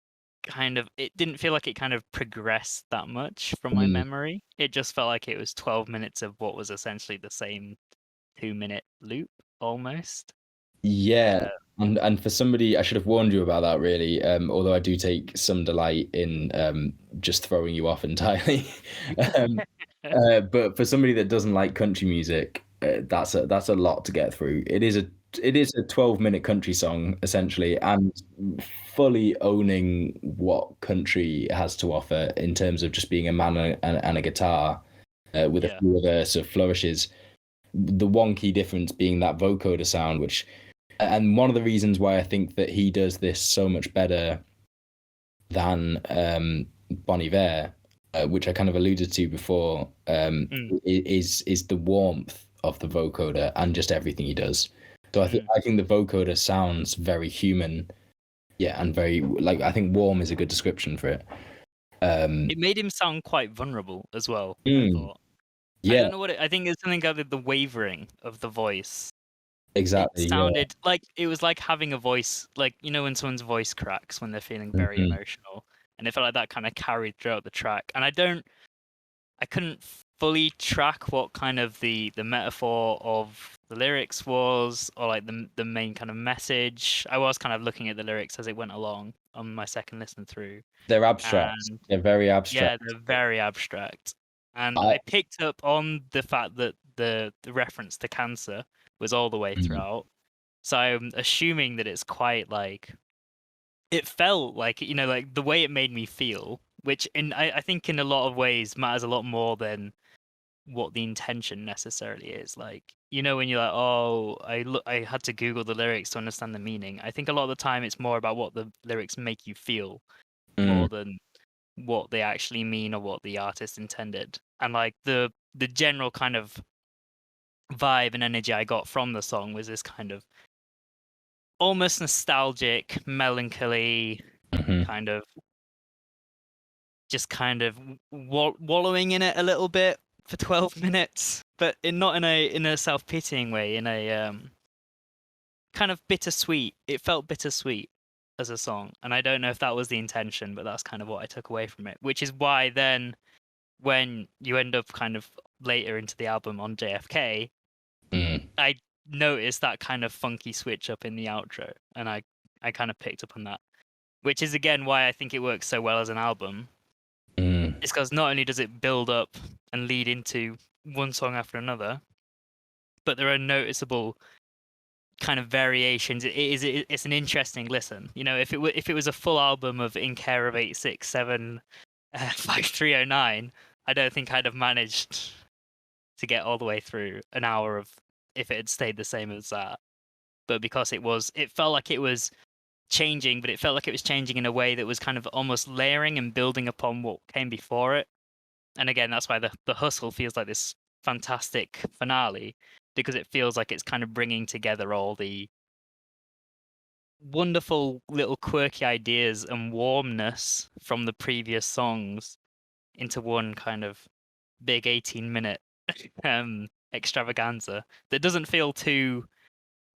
kind of, it didn't feel like it kind of progressed that much from my memory. It just felt like it was 12 minutes of what was essentially the same 2-minute loop almost. Yeah. And for somebody, I should have warned you about that really. Although I do take some delight in just throwing you off entirely. But for somebody that doesn't like country music, that's a lot to get through. It is a 12-minute country song essentially, and fully owning what country has to offer in terms of just being a man and a guitar with a few other sort of flourishes. The one key difference being that vocoder sound, and one of the reasons why I think that he does this so much better than Bon Iver, which I kind of alluded to before, is the warmth of the vocoder and just everything he does. So I think the vocoder sounds very human, and very I think warm is a good description for it. It made him sound quite vulnerable as well. I thought. Yeah, I don't know I think it's something about the wavering of the voice. Exactly. It sounded like it was like having a voice, like when someone's voice cracks when they're feeling very emotional, and it felt like that kind of carried throughout the track. And I couldn't fully track what kind of the metaphor of the lyrics was, or like the main kind of message. I was kind of looking at the lyrics as it went along on my second listen through. They're abstract. They're very abstract. Yeah, they're very abstract. And I picked up on the fact that the reference to cancer was all the way throughout. So I'm assuming that it's quite like, it felt like, like the way it made me feel, which I think in a lot of ways matters a lot more than what the intention necessarily is. Like, you know, when you're like, oh, I had to Google the lyrics to understand the meaning. I think a lot of the time it's more about what the lyrics make you feel Mm, more than what they actually mean or what the artist intended. And like the general kind of vibe and energy I got from the song was this kind of almost nostalgic, melancholy, mhm. kind of just kind of wallowing in it a little bit for 12 minutes, but not in a self-pitying way, in a kind of bittersweet. It felt bittersweet as a song, and I don't know if that was the intention, but that's kind of what I took away from it, which is why then when you end up kind of later into the album on JFK, Mm. I noticed that kind of funky switch up in the outro, and I kind of picked up on that, which is again why I think it works so well as an album. Mm. It's because not only does it build up and lead into one song after another, but there are noticeable kind of variations. It's an interesting listen. You know, if it was a full album of In Care of 867 5309, I don't think I'd have managed to get all the way through an hour of if it had stayed the same as that. But because it felt like it was changing, but it felt like it was changing in a way that was kind of almost layering and building upon what came before it. And again, that's why the hustle feels like this fantastic finale, because it feels like it's kind of bringing together all the wonderful little quirky ideas and warmness from the previous songs into one kind of big 18-minute extravaganza that doesn't feel too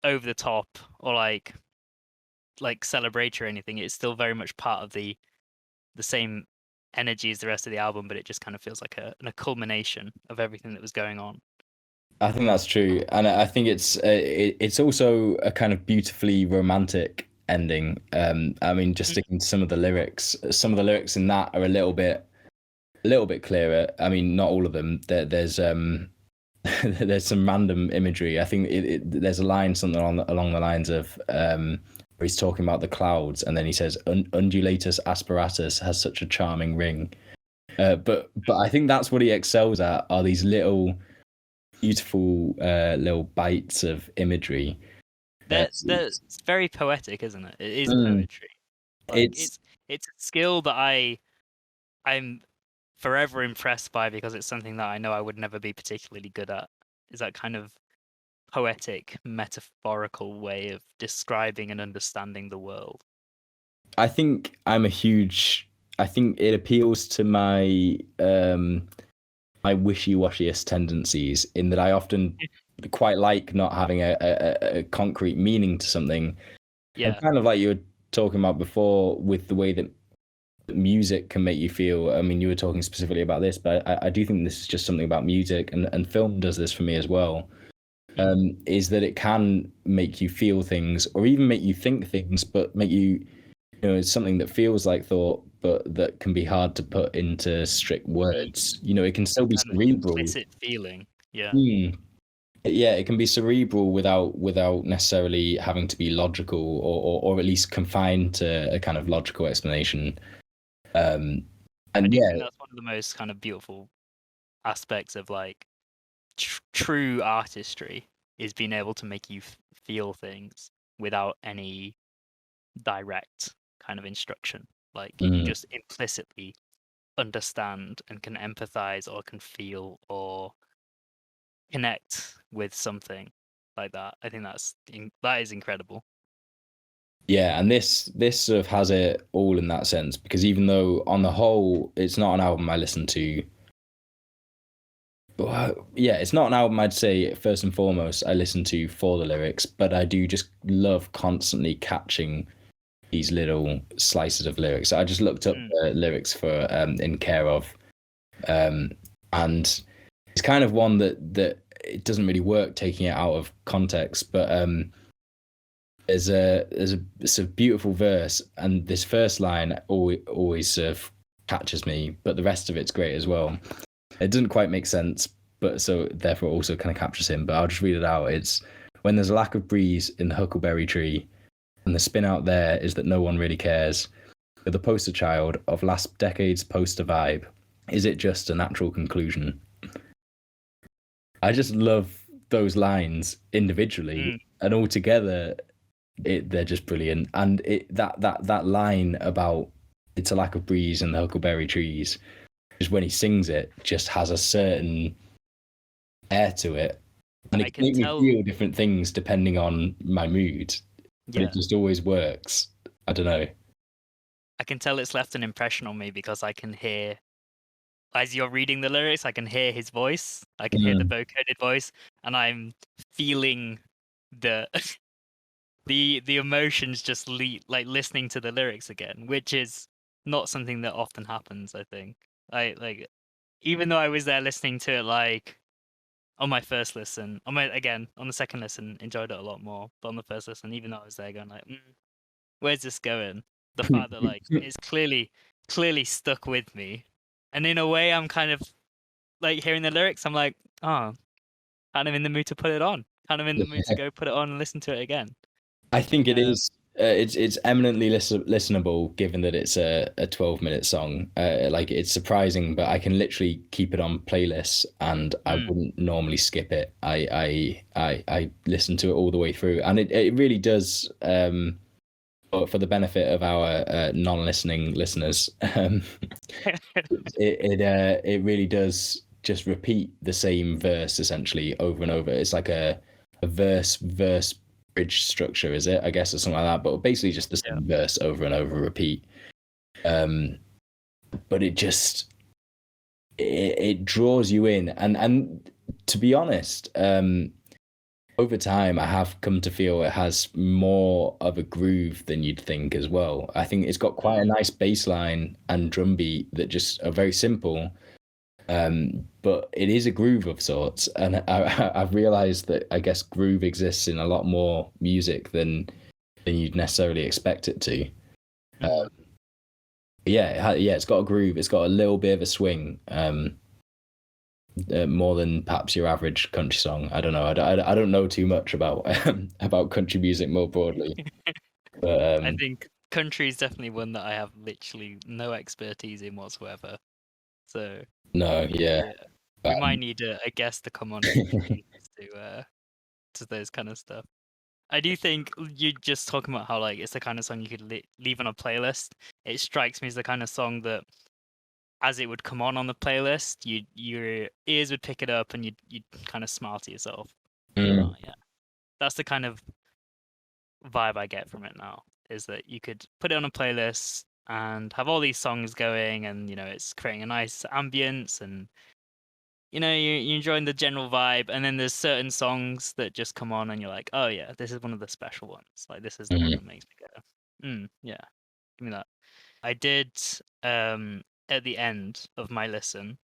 over the top or like celebratory or anything. It's still very much part of the same energy as the rest of the album, but it just kind of feels like a culmination of everything that was going on. I think that's true, and I think it's also a kind of beautifully romantic ending. I mean, just sticking to some of the lyrics in that are a little bit clearer. I mean, not all of them. There's there's some random imagery. I think there's a line something along the lines of where he's talking about the clouds, and then he says, "Undulatus asperatus has such a charming ring." But I think that's what he excels at, are these little beautiful little bites of imagery. That's very poetic, isn't it? It is Mm, poetry. Like it's it's a skill that I'm forever impressed by because it's something that I know I would never be particularly good at. Is that kind of poetic, metaphorical way of describing and understanding the world. I think I think it appeals to my my wishy-washiest tendencies, in that I often quite like not having a concrete meaning to something. And Yeah. kind of like you were talking about before, with the way that music can make you feel. I mean, you were talking specifically about this, but I do think this is just something about music, and film does this for me as well. Is that it can make you feel things, or even make you think things, but make you, it's something that feels like thought, but that can be hard to put into strict words. It can still be Kind of cerebral. implicit feeling. Yeah. Hmm. Yeah, it can be cerebral without necessarily having to be logical, or at least confined to a kind of logical explanation. Um, I and do yeah, think that's one of the most kind of beautiful aspects of like true artistry is being able to make you feel things without any direct kind of instruction. Like you mm, just implicitly understand and can empathize or can feel or connect with something like that. I think that is incredible. yeah, and this sort of has it all in that sense, because even though on the whole it's not an album I listen to, well, yeah, it's not an album I'd say first and foremost I listen to for the lyrics, but I do just love constantly catching these little slices of lyrics. I just looked up Mm, the lyrics for "In Care of," um, and it's kind of one that it doesn't really work taking it out of context, but there's a beautiful verse, and this first line always sort of catches me, but the rest of it's great as well. It doesn't quite make sense, but so therefore also kind of captures him. But I'll just read it out. It's, "When there's a lack of breeze in the huckleberry tree, and the spin out there is that no one really cares. You're the poster child of last decade's poster vibe. Is it just a natural conclusion?" I just love those lines individually, and all together, they're just brilliant. And that line about it's a lack of breeze in the huckleberry trees, just when he sings it, just has a certain air to it, and it can make me feel different things depending on my mood. But it just always works. I don't know. I can tell it's left an impression on me because I can hear, as you're reading the lyrics, I can hear his voice. I can hear the vocoded voice, and I'm feeling the the emotions just like listening to the lyrics again, which is not something that often happens. I think even though I was there listening to it like on my first listen, on the second listen, enjoyed it a lot more. But on the first listen, even though I was there going like, where's this going? The fact that like it's clearly stuck with me, and in a way, I'm kind of like hearing the lyrics. I'm like, oh, kind of in the mood to put it on. Kind of in the mood to go put it on and listen to it again. I think it is. It's eminently listenable, given that it's a 12-minute song. Like it's surprising, but I can literally keep it on playlists, and I wouldn't normally skip it. I listen to it all the way through, and it really does. For the benefit of our non-listening listeners, it really does just repeat the same verse essentially over and over. It's like a verse bridge structure, is it? I guess, or something like that. But basically, just the same verse over and over, repeat. But it just it draws you in, and to be honest, over time, I have come to feel it has more of a groove than you'd think as well. I think it's got quite a nice bass line and drum beat that just are very simple, but it is a groove of sorts. And I've realised that I guess groove exists in a lot more music than you'd necessarily expect it to. It's got a groove. It's got a little bit of a swing. More than perhaps your average country song. I don't know. I don't know too much about about country music more broadly. But I think country is definitely one that I have literally no expertise in whatsoever. So no, yeah. We might need a guest to come on and to those kind of stuff. I do think you just talking about how like it's the kind of song you could leave on a playlist. It strikes me as the kind of song that, as it would come on the playlist, your ears would pick it up and you'd kind of smile to yourself. Oh, yeah, that's the kind of vibe I get from it now. Is that you could put it on a playlist and have all these songs going, and it's creating a nice ambience, and you're enjoying the general vibe. And then there's certain songs that just come on, and you're like, oh yeah, this is one of the special ones. Like this is the one that makes me go, yeah, give me that. I did. At the end of my listen,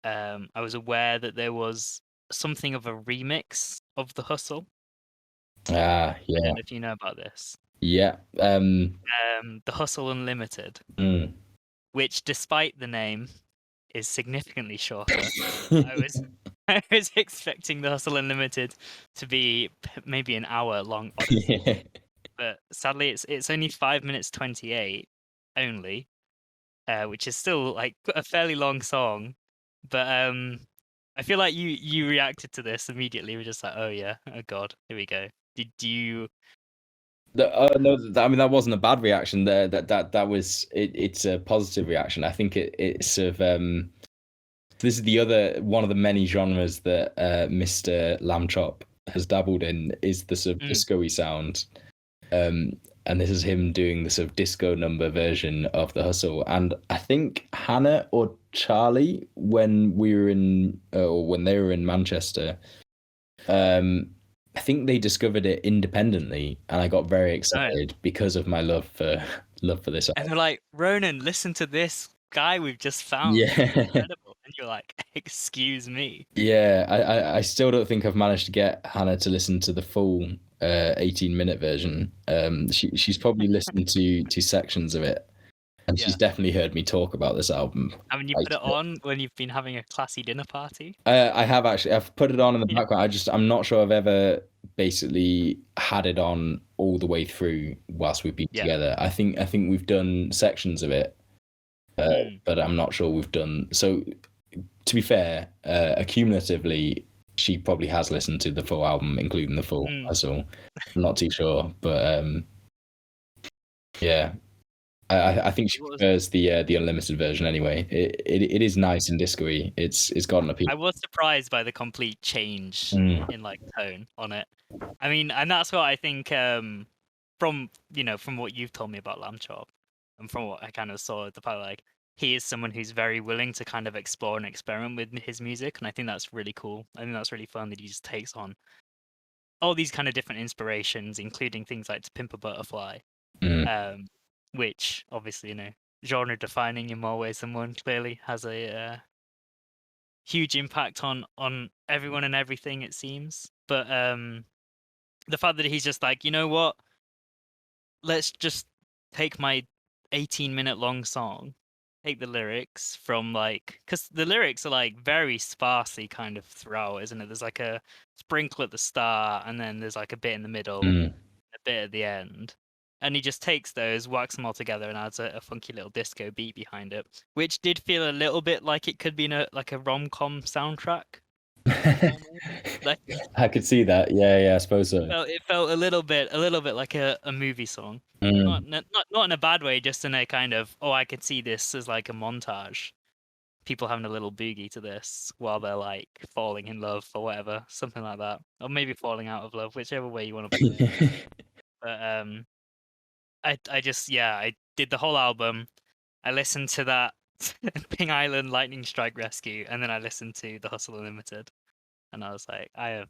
I was aware that there was something of a remix of The Hustle. Yeah. I don't know if you know about this. Yeah. The Hustle Unlimited, which, despite the name, is significantly shorter. I was expecting The Hustle Unlimited to be maybe an hour long, but sadly, it's only 5 minutes 28 only. Which is still like a fairly long song, but I feel like you reacted to this immediately. We're just like, oh yeah, oh god, here we go. Did you? No, I mean that wasn't a bad reaction. There, that was it. It's a positive reaction. I think it's sort of this is the other one of the many genres that Mr. Lambchop has dabbled in, is the sort of disco-y sound. And this is him doing the sort of disco number version of The Hustle. And I think Hannah or Charlie, when we were when they were in Manchester, I think they discovered it independently, and I got very excited because of my love for this. And they're like, Ronan, listen to this guy we've just found. Yeah, incredible. And you're like, excuse me. Yeah, I still don't think I've managed to get Hannah to listen to the full 18-minute version. She's probably listened to sections of it, and she's definitely heard me talk about this album. Haven't you put it on when you've been having a classy dinner party? I have actually. I've put it on in the background. I'm not sure I've ever basically had it on all the way through whilst we've been together. I think we've done sections of it, but I'm not sure we've done. So to be fair, accumulatively, she probably has listened to the full album, including the full Hustle. I'm not too sure, but yeah, I think she prefers the unlimited version anyway. It is nice and disco-y. It's got an appeal. I was surprised by the complete change in like tone on it. I mean, and that's what I think from from what you've told me about Lambchop and from what I kind of saw, the fact like he is someone who's very willing to kind of explore and experiment with his music, and I think that's really cool. I think that's really fun that he just takes on all these kind of different inspirations, including things like To Pimp a Butterfly, which obviously genre defining in more ways than one. Clearly has a huge impact on everyone and everything, it seems. But the fact that he's just like, you know what, let's just take my 18-minute long song, take the lyrics from like, because the lyrics are like very sparsely kind of throughout, isn't it? There's like a sprinkle at the start, and then there's like a bit in the middle, a bit at the end. And he just takes those, whacks them all together, and adds a funky little disco beat behind it, which did feel a little bit like it could be like a rom-com soundtrack. Like, I could see that. Yeah, I suppose so. It felt a little bit like a movie song. Not in a bad way, just in a kind of, I could see this as like a montage. People having a little boogie to this while they're like falling in love or whatever, something like that, or maybe falling out of love, whichever way you want to put it. But I did the whole album. I listened to that Ping Island Lightning Strike Rescue, and then I listened to The Hustle Unlimited, and I was like, I have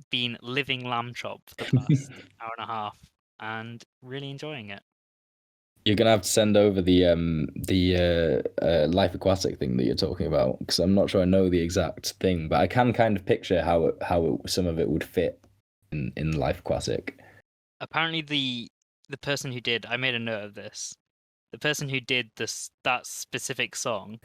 been living Lambchop for the past hour and a half and really enjoying it. You're gonna have to send over the Life Aquatic thing that you're talking about, because I'm not sure I know the exact thing, but I can kind of picture how some of it would fit in Life Aquatic. Apparently, the person who did, I made a note of this, the person who did that specific song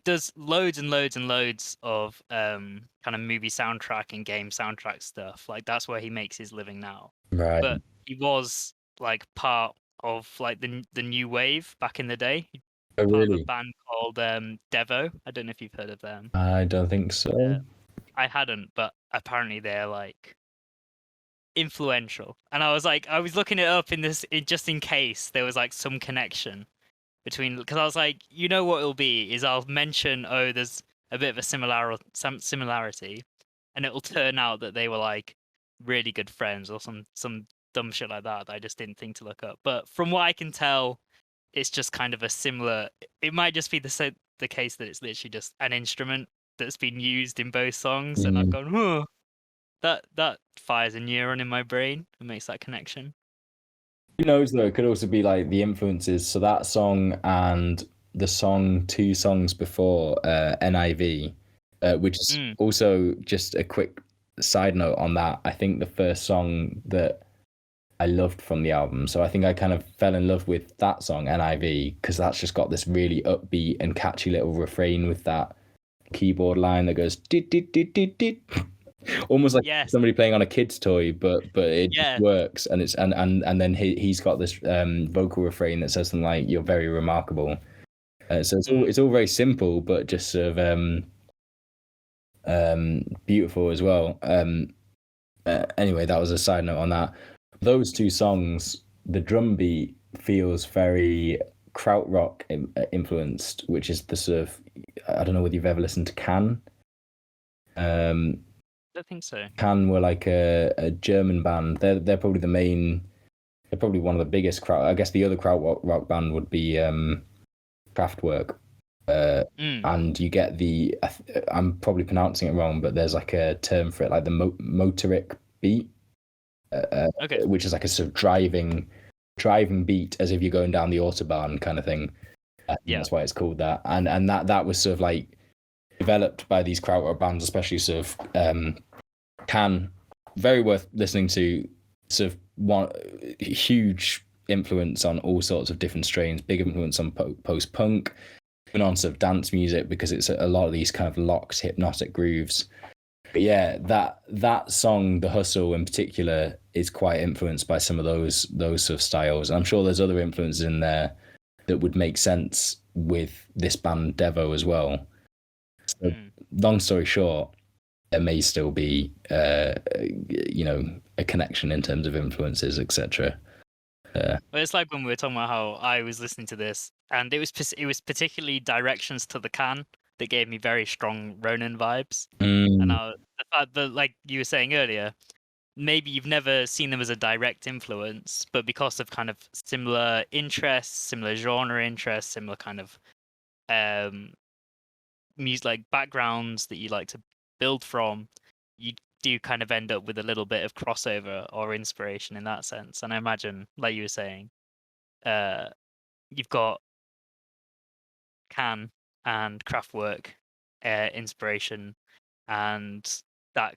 does loads and loads and loads of kind of movie soundtrack and game soundtrack stuff. Like that's where he makes his living now. Right. But he was like part of like the new wave back in the day. Oh, really? Part of a band called Devo. I don't know if you've heard of them. I don't think so. I hadn't, but apparently they're like influential. And I was looking it up just in case there was like some connection between, because I was like, you know what it'll be is I'll mention, there's a bit of a similarity, and it'll turn out that they were like really good friends or some dumb shit like that I just didn't think to look up. But from what I can tell, it's just kind of a similar. It might just be the case that it's literally just an instrument that's been used in both songs, and I've gone, that fires a neuron in my brain and makes that connection. Who knows though? It could also be like the influences. So that song and the song 2 songs before, NIV, which is also just a quick side note on that. I think the first song that I loved from the album, so I think I kind of fell in love with that song NIV because that's just got this really upbeat and catchy little refrain with that keyboard line that goes dit dit dit dit dit. Almost like somebody playing on a kid's toy, but it just works, and it's and then he's got this vocal refrain that says something like "You're very remarkable." So it's all very simple, but just sort of beautiful as well. Anyway, that was a side note on that. Those 2 songs, the drum beat feels very krautrock influenced, which is the sort of, I don't know whether you've ever listened to Can. I don't think so. Can were like a German band. They're probably the main. They're probably one of the biggest crowd. I guess the other krautrock band would be Kraftwerk. And you get the. I'm probably pronouncing it wrong, but there's like a term for it, like the motoric beat, which is like a sort of driving beat, as if you're going down the autobahn kind of thing. That's why it's called that. And that was sort of like developed by these krautrock bands, especially sort of Can, very worth listening to. Sort of one huge influence on all sorts of different strains, big influence on post-punk, even on sort of dance music, because it's a lot of these kind of locked hypnotic grooves. But yeah, that song, The Hustle in particular, is quite influenced by some of those sort of styles. And I'm sure there's other influences in there that would make sense with this band Devo as well. long story short, there may still be, a connection in terms of influences, etc. Well, it's like when we were talking about how I was listening to this, and it was particularly directions to the can that gave me very strong Ronan vibes. And now the fact that, like you were saying earlier, maybe you've never seen them as a direct influence, but because of kind of similar interests, similar genre interests, similar kind of music like backgrounds that you like to build from, you do kind of end up with a little bit of crossover or inspiration in that sense. And I imagine, like you were saying, you've got Can and Kraftwerk inspiration, and that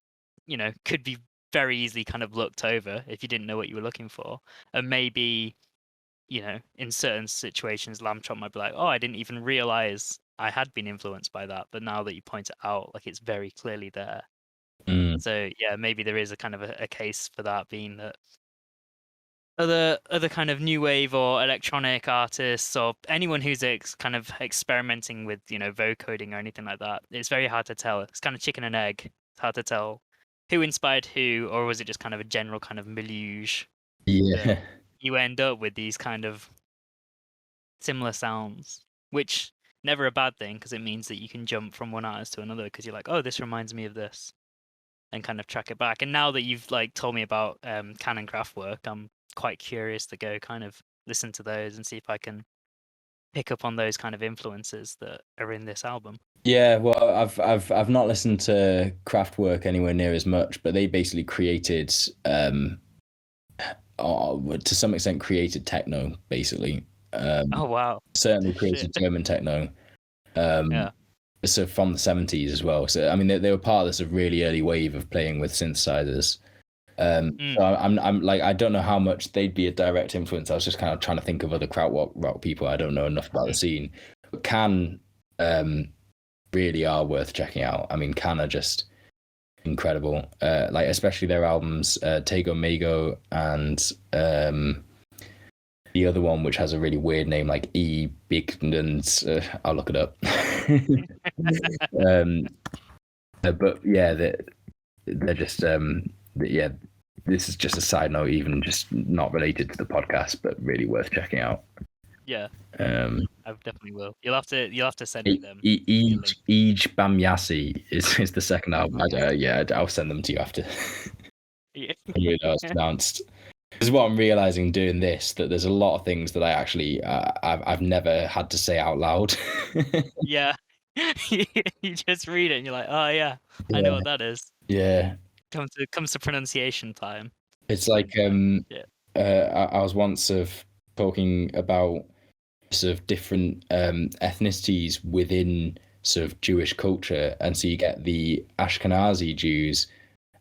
could be very easily kind of looked over if you didn't know what you were looking for. And maybe in certain situations Lambchop might be like, oh, I didn't even realize I had been influenced by that, but now that you point it out, like, it's very clearly there. So yeah, maybe there is a kind of a case for that, being that other kind of new wave or electronic artists, or anyone who's kind of experimenting with vocoding or anything like that, it's very hard to tell. It's kind of chicken and egg. It's hard to tell who inspired who, or was it just kind of a general kind of melange? Yeah. You end up with these kind of similar sounds, which never a bad thing, because it means that you can jump from one artist to another, because you're like, oh, this reminds me of this, and kind of track it back. And now that you've like told me about Canon Kraftwerk, I'm quite curious to go kind of listen to those and see if I can pick up on those kind of influences that are in this album. Yeah, well, I've not listened to Kraftwerk anywhere near as much, but they basically created, to some extent, created techno, basically. Oh wow! Certainly created German techno. Yeah. So from the 70s as well. So I mean, they were part of this really early wave of playing with synthesizers. So I'm like, I don't know how much they'd be a direct influence. I was just kind of trying to think of other krautrock people. I don't know enough about the scene, but Can really are worth checking out. I mean, Can are just incredible. Like especially their albums, Tego Mago, and the other one, which has a really weird name, like E Big, and I'll look it up. But yeah, they're just yeah. This is just a side note, even just not related to the podcast, but really worth checking out. Yeah, I definitely will. You'll have to send me them. Eej Bamyasi is the second album. I'll send them to you after. Yeah. I really know it's pronounced. This is what I'm realizing doing this, that there's a lot of things that I actually I've never had to say out loud. Yeah. You just read it and you're like, oh yeah, I know what that is. Yeah. Comes to pronunciation time. It's like I was once talking about sort of different ethnicities within sort of Jewish culture, and so you get the Ashkenazi Jews,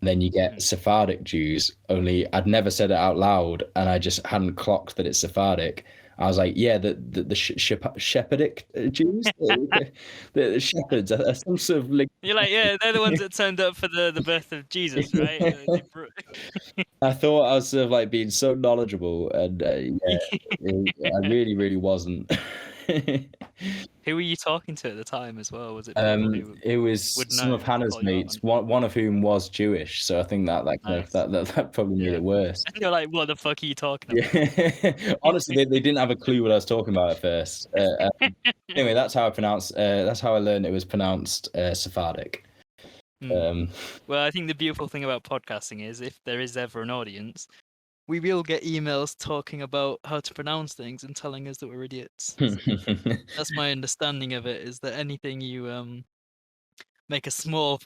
and then you get Sephardic Jews. Only I'd never said it out loud, and I just hadn't clocked that it's Sephardic. I was like, yeah, the Shepherdic Jews, the shepherds are some sort of link. You're like, yeah, they're the ones that turned up for the birth of Jesus, right? I thought I was sort of like being so knowledgeable, and I really, really wasn't. Who were you talking to at the time as well? Was it it was some of Hannah's mates, one of whom was Jewish, so I think that probably made it worse. And you're like, what the fuck are you talking about? Yeah. Honestly, they didn't have a clue what I was talking about at first. Anyway, that's how I learned it was pronounced Sephardic. Well, I think the beautiful thing about podcasting is, if there is ever an audience, we will get emails talking about how to pronounce things and telling us that we're idiots. That's my understanding of it, is that anything you make a small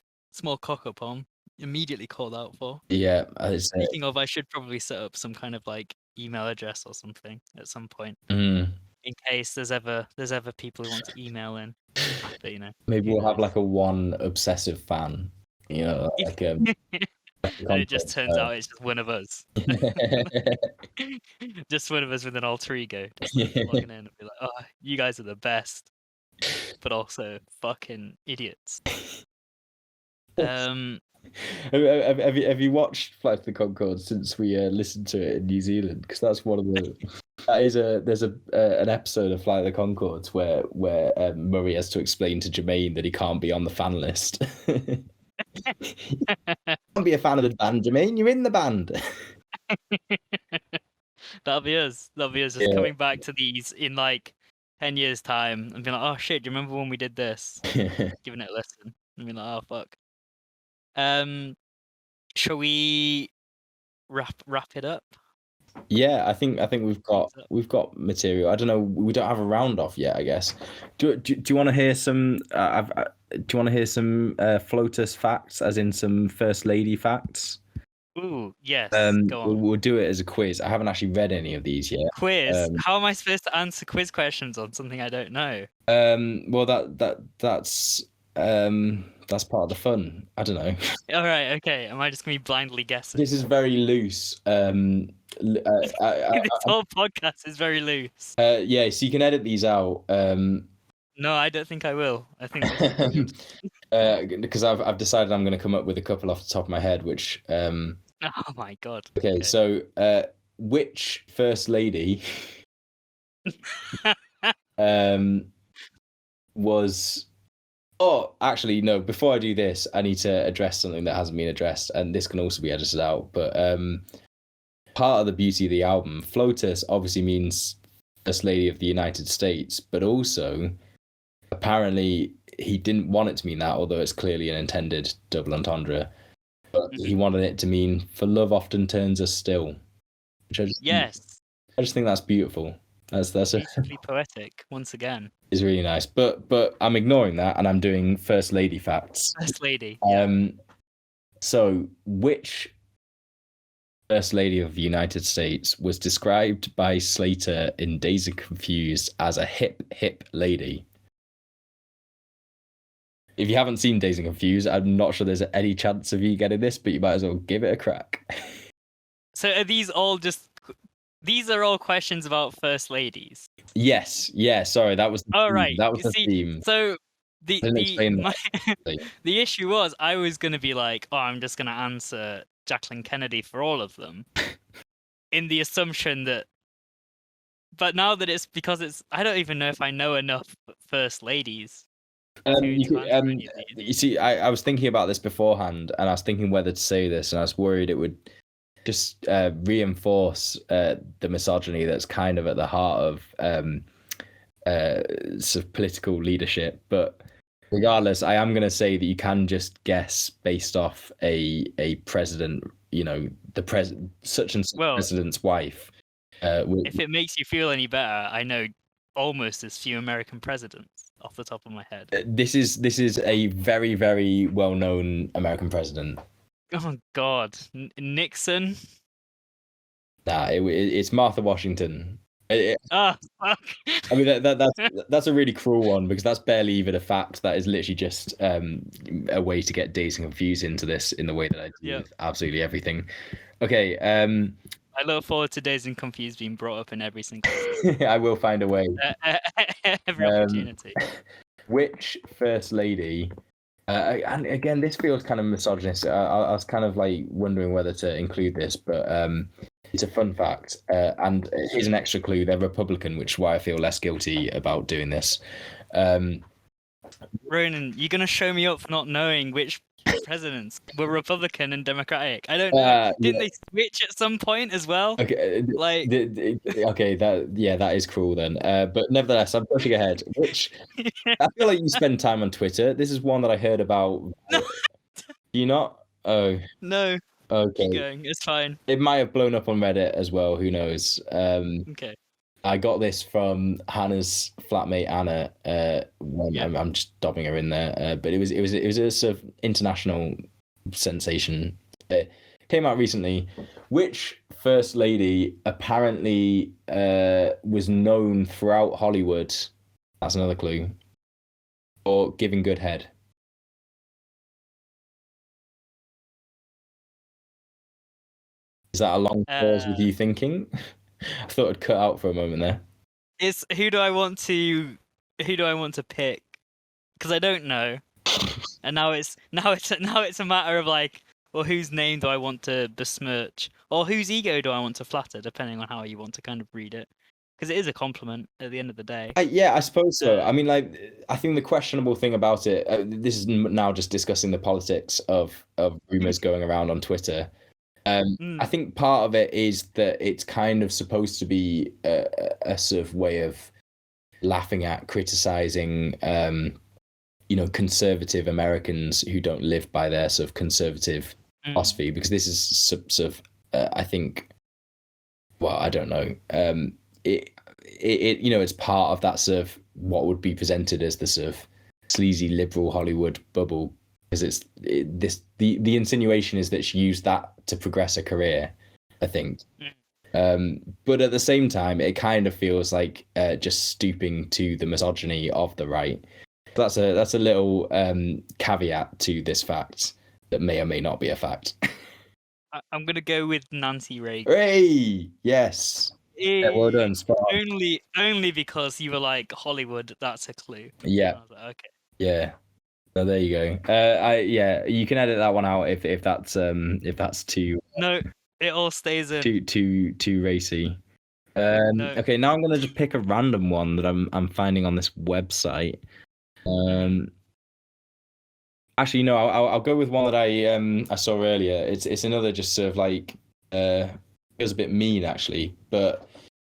cock up on, immediately called out for. Yeah. Speaking of, I should probably set up some kind of like email address or something at some point, in case there's ever people who want to email in. But maybe we'll have like a one obsessive fan, like and it just turns out it's just one of us. Just one of us with an alter ego, just logging in and be like, oh, you guys are the best, but also fucking idiots. Have you watched Flight of the Conchords since we listened to it in New Zealand? Because that's one of the There's an episode of Flight of the Conchords where Murray has to explain to Jermaine that he can't be on the fan list. Can't be a fan of the band, Jermaine. You're in the band. That'll be us. That'll be us just coming back to these in like 10 years' time and being like, oh shit, do you remember when we did this? Giving it a listen and being like, oh fuck. Shall we wrap it up? Yeah, I think we've got material. I don't know. We don't have a round off yet, I guess. Do you want to hear some? Do you want to hear some Flotus facts, as in some First Lady facts? Ooh, yes. Go on. We'll do it as a quiz. I haven't actually read any of these yet. Quiz? How am I supposed to answer quiz questions on something I don't know? Well, that's part of the fun. I don't know. All right, okay. Am I just gonna be blindly guessing? This is very loose. This whole podcast is very loose. Yeah, so you can edit these out. No, I don't think I will. I think this is because I've decided I'm going to come up with a couple off the top of my head, which. Oh my god. Okay, so which First Lady was? Oh, actually, no. Before I do this, I need to address something that hasn't been addressed, and this can also be edited out. But part of the beauty of the album, Flotus obviously means First Lady of the United States, but also apparently he didn't want it to mean that, although it's clearly an intended double entendre. But he wanted it to mean "for love often turns us still," which I just think that's beautiful. That's beautifully poetic once again. It's really nice, but I'm ignoring that and I'm doing First Lady facts. First Lady. So which First Lady of the United States was described by Slater in Dazed and Confused as a hip lady? If you haven't seen Dazed and Confused, I'm not sure there's any chance of you getting this, but you might as well give it a crack. So are these all these are all questions about First Ladies? Yes. Yeah, sorry, that was the theme. Right. That was the theme. So the issue was I was going to be like, oh, I'm just going to answer Jacqueline Kennedy for all of them in the assumption that, but now that it's because I don't even know if I know enough First Ladies. You see, I was thinking about this beforehand, and I was thinking whether to say this, and I was worried it would just reinforce the misogyny that's kind of at the heart of sort of political leadership. But regardless, I am going to say that you can just guess based off a president, the such and such president's wife. If it makes you feel any better, I know almost as few American presidents off the top of my head. This is a very, very well-known American president. Oh God, Nixon. Nah, it's Martha Washington. Oh fuck! I mean that's a really cruel one, because that's barely even a fact. That is literally just a way to get Dazed and Confused into this in the way that I do with absolutely everything. Okay. I look forward to Dazed and Confused being brought up in every single. I will find a way. Every opportunity. Which First Lady? And again, this feels kind of misogynist. I was kind of like wondering whether to include this, but it's a fun fact. And here's an extra clue: they're Republican, which is why I feel less guilty about doing this. Ronan, you're gonna show me up for not knowing which presidents were Republican and Democratic. I don't know. Didn't they switch at some point as well? Okay, okay, that is cruel then. But nevertheless, I'm pushing ahead. Which I feel like you spend time on Twitter. This is one that I heard about. Do you not? Oh no. Okay. Keep going. It's fine. It might have blown up on Reddit as well. Who knows? Okay. I got this from Hannah's flatmate Anna. I'm just dobbing her in there, but it was a sort of international sensation. It came out recently. Which First Lady apparently was known throughout Hollywood? That's another clue. For giving good head. Is that a long pause with you thinking? I thought I'd cut out for a moment there. It's who do I want to pick? Because I don't know, and now it's a matter of like, well, whose name do I want to besmirch, or whose ego do I want to flatter, depending on how you want to kind of read it. because it is a compliment at the end of the day. Yeah, I suppose so. I mean, like, I think the questionable thing about it, this is now just discussing the politics of rumors going around on Twitter. I think part of it is that it's kind of supposed to be a sort of way of laughing at, criticizing, conservative Americans who don't live by their sort of conservative philosophy, because this is sort of, I think, well, I don't know. It it's part of that sort of what would be presented as the sort of sleazy liberal Hollywood bubble, because the insinuation is that she used that to progress her career, I think. But at the same time, it kind of feels like just stooping to the misogyny of the right. That's a little caveat to this fact that may or may not be a fact. I'm gonna go with Nancy Reagan. Hey, yes. Yeah, well done, spot on. Only because you were like Hollywood. That's a clue. Yeah. I was like, okay. Yeah. So there you go. You can edit that one out if that's too. No, it all stays in. Too racy. No. Okay, now I'm gonna just pick a random one that I'm finding on this website. Actually, no, I'll go with one that I saw earlier. It's another just sort of like it was a bit mean actually, but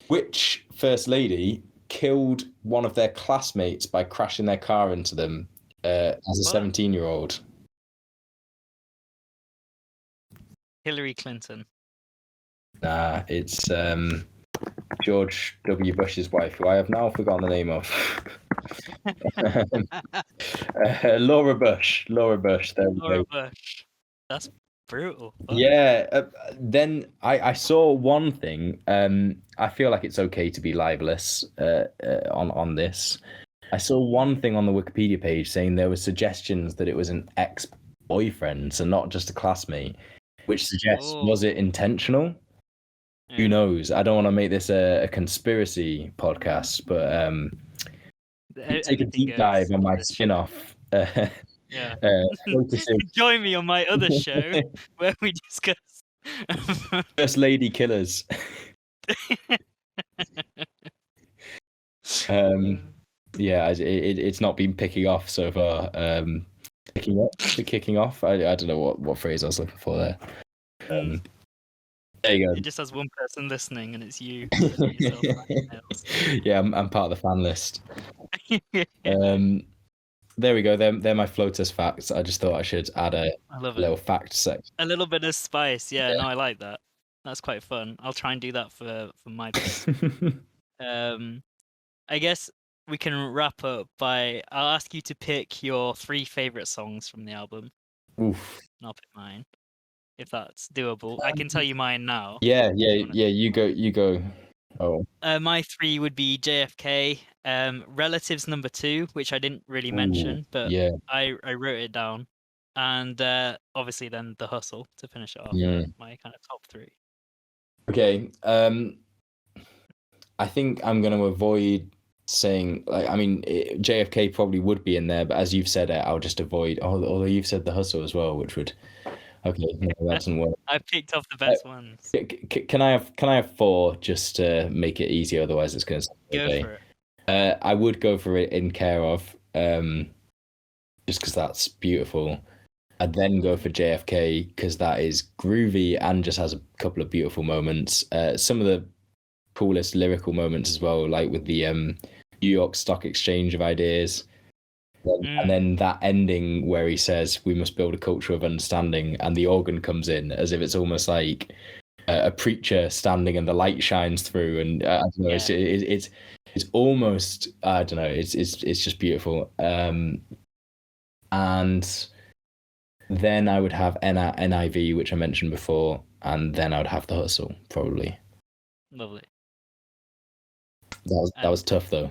which first lady killed one of their classmates by crashing their car into them as a 17-year-old? Hillary Clinton. Nah, it's George W. Bush's wife, who I have now forgotten the name of. Laura Bush. Laura Bush. There we Laura go. Bush. That's brutal. Yeah. Then I saw one thing. I feel like it's okay to be libelous on this. I saw one thing on the Wikipedia page saying there were suggestions that it was an ex-boyfriend, so not just a classmate, which suggests was it intentional? Yeah. Who knows? I don't want to make this a conspiracy podcast, but take a deep dive on my spin-off. Yeah. Join me on my other show where we discuss First Lady Killers. Yeah, it's not been picking off so far. Kicking off. I don't know what phrase I was looking for there. There you go. It just has one person listening, and it's you. Yeah, I'm part of the fan list. There we go. They're my Flotus facts. I just thought I should add a little fact section. A little bit of spice. Yeah, no, I like that. That's quite fun. I'll try and do that for my bit. I guess we can wrap up by I'll ask you to pick your 3 favorite songs from the album. Oof. And I'll pick mine, if that's doable. I can tell you mine now. Yeah. You go. Oh. My 3 would be JFK, Relatives number 2, which I didn't really mention, but yeah. I wrote it down, and obviously then The Hustle to finish it off. My kind of top 3. Okay. I think I'm going to avoid saying, like, I mean, JFK probably would be in there, but as you've said it, I'll just avoid. Although you've said The Hustle as well, which would. Okay, no, that doesn't work. I picked off the best ones. Can I have 4 just to make it easier? Otherwise, it's going to go for it. I would go for it In Care Of, just because that's beautiful. I'd then go for JFK because that is groovy and just has a couple of beautiful moments. Some of the coolest lyrical moments as well, like with the New York Stock Exchange of Ideas. And then that ending where he says, "We must build a culture of understanding," and the organ comes in as if it's almost like a preacher standing and the light shines through. And I don't know, it's almost, I don't know, it's just beautiful. And then I would have NIV, which I mentioned before, and then I would have The Hustle, probably. Lovely. That was tough though.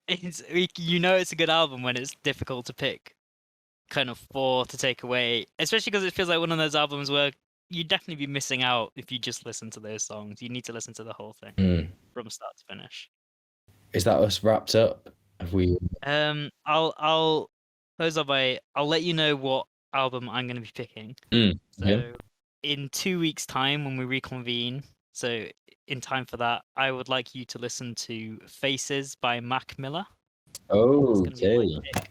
It's a good album when it's difficult to pick kind of 4 to take away, especially because it feels like one of those albums where you'd definitely be missing out if you just listen to those songs. You need to listen to the whole thing from start to finish. Is that us wrapped up? Have we? I'll close up by I'll let you know what album I'm going to be picking. So in 2 weeks' time when we reconvene, So in time for that, I would like you to listen to Faces by Mac Miller. That's going to be my Okay. pick.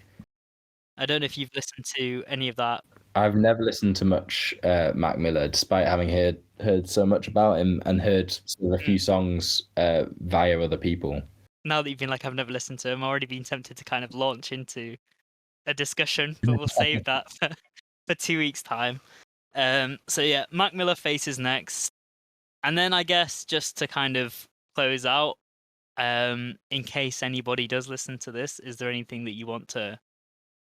I don't know if you've listened to any of that. I've never listened to much Mac Miller, despite having heard so much about him and heard sort of a few songs via other people. Now that you've been like, I've never listened to him, I've already been tempted to kind of launch into a discussion, but we'll save that for 2 weeks' time. So yeah, Mac Miller Faces next. And then I guess just to kind of close out, in case anybody does listen to this, is there anything that you want to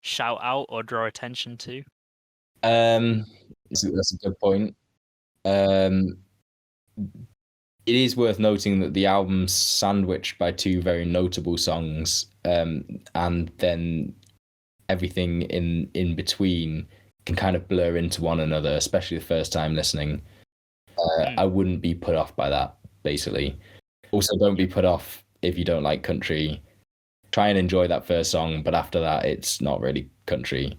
shout out or draw attention to? That's a good point. It is worth noting that the album's sandwiched by two very notable songs, and then everything in between can kind of blur into one another, especially the first time listening. I wouldn't be put off by that, basically. Also, don't be put off if you don't like country. Try and enjoy that first song, but after that, it's not really country.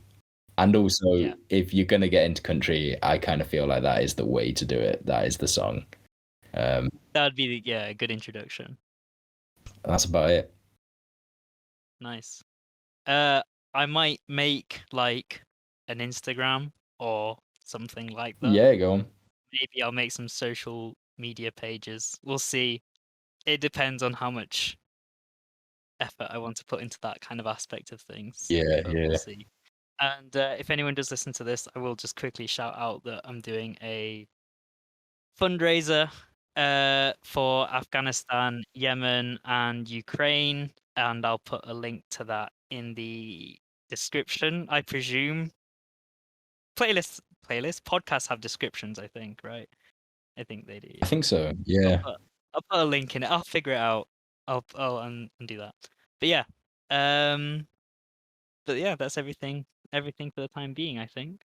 And also, if you're going to get into country, I kind of feel like that is the way to do it. That is the song. That'd be a good introduction. That's about it. Nice. I might make like an Instagram or something like that. Yeah, go on. Maybe I'll make some social media pages. We'll see. It depends on how much effort I want to put into that kind of aspect of things. Yeah, but yeah. We'll see. And if anyone does listen to this, I will just quickly shout out that I'm doing a fundraiser for Afghanistan, Yemen, and Ukraine, and I'll put a link to that in the description. I presume playlist podcasts have descriptions. I think, right? I think they do. I think so. Yeah. I'll put a link in it. I'll figure it out. I'll do that. But yeah, that's everything for the time being, I think.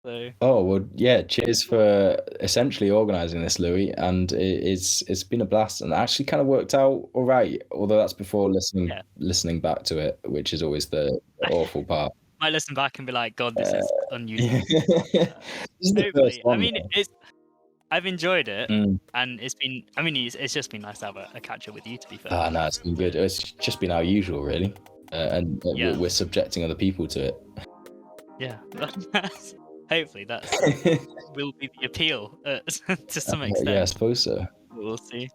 So. Oh well, yeah. Cheers for essentially organising this, Louis, and it's been a blast, and actually kind of worked out all right. Although that's before listening back to it, which is always the awful part. Might listen back and be like, God, this is unusual. Hopefully, I mean, I've enjoyed it, and it's just been nice to have a catch up with you. To be fair. No, it's been good. It's just been our usual, really, and we're subjecting other people to it. Yeah, hopefully that will be the appeal to some extent. Yeah, I suppose so. We'll see.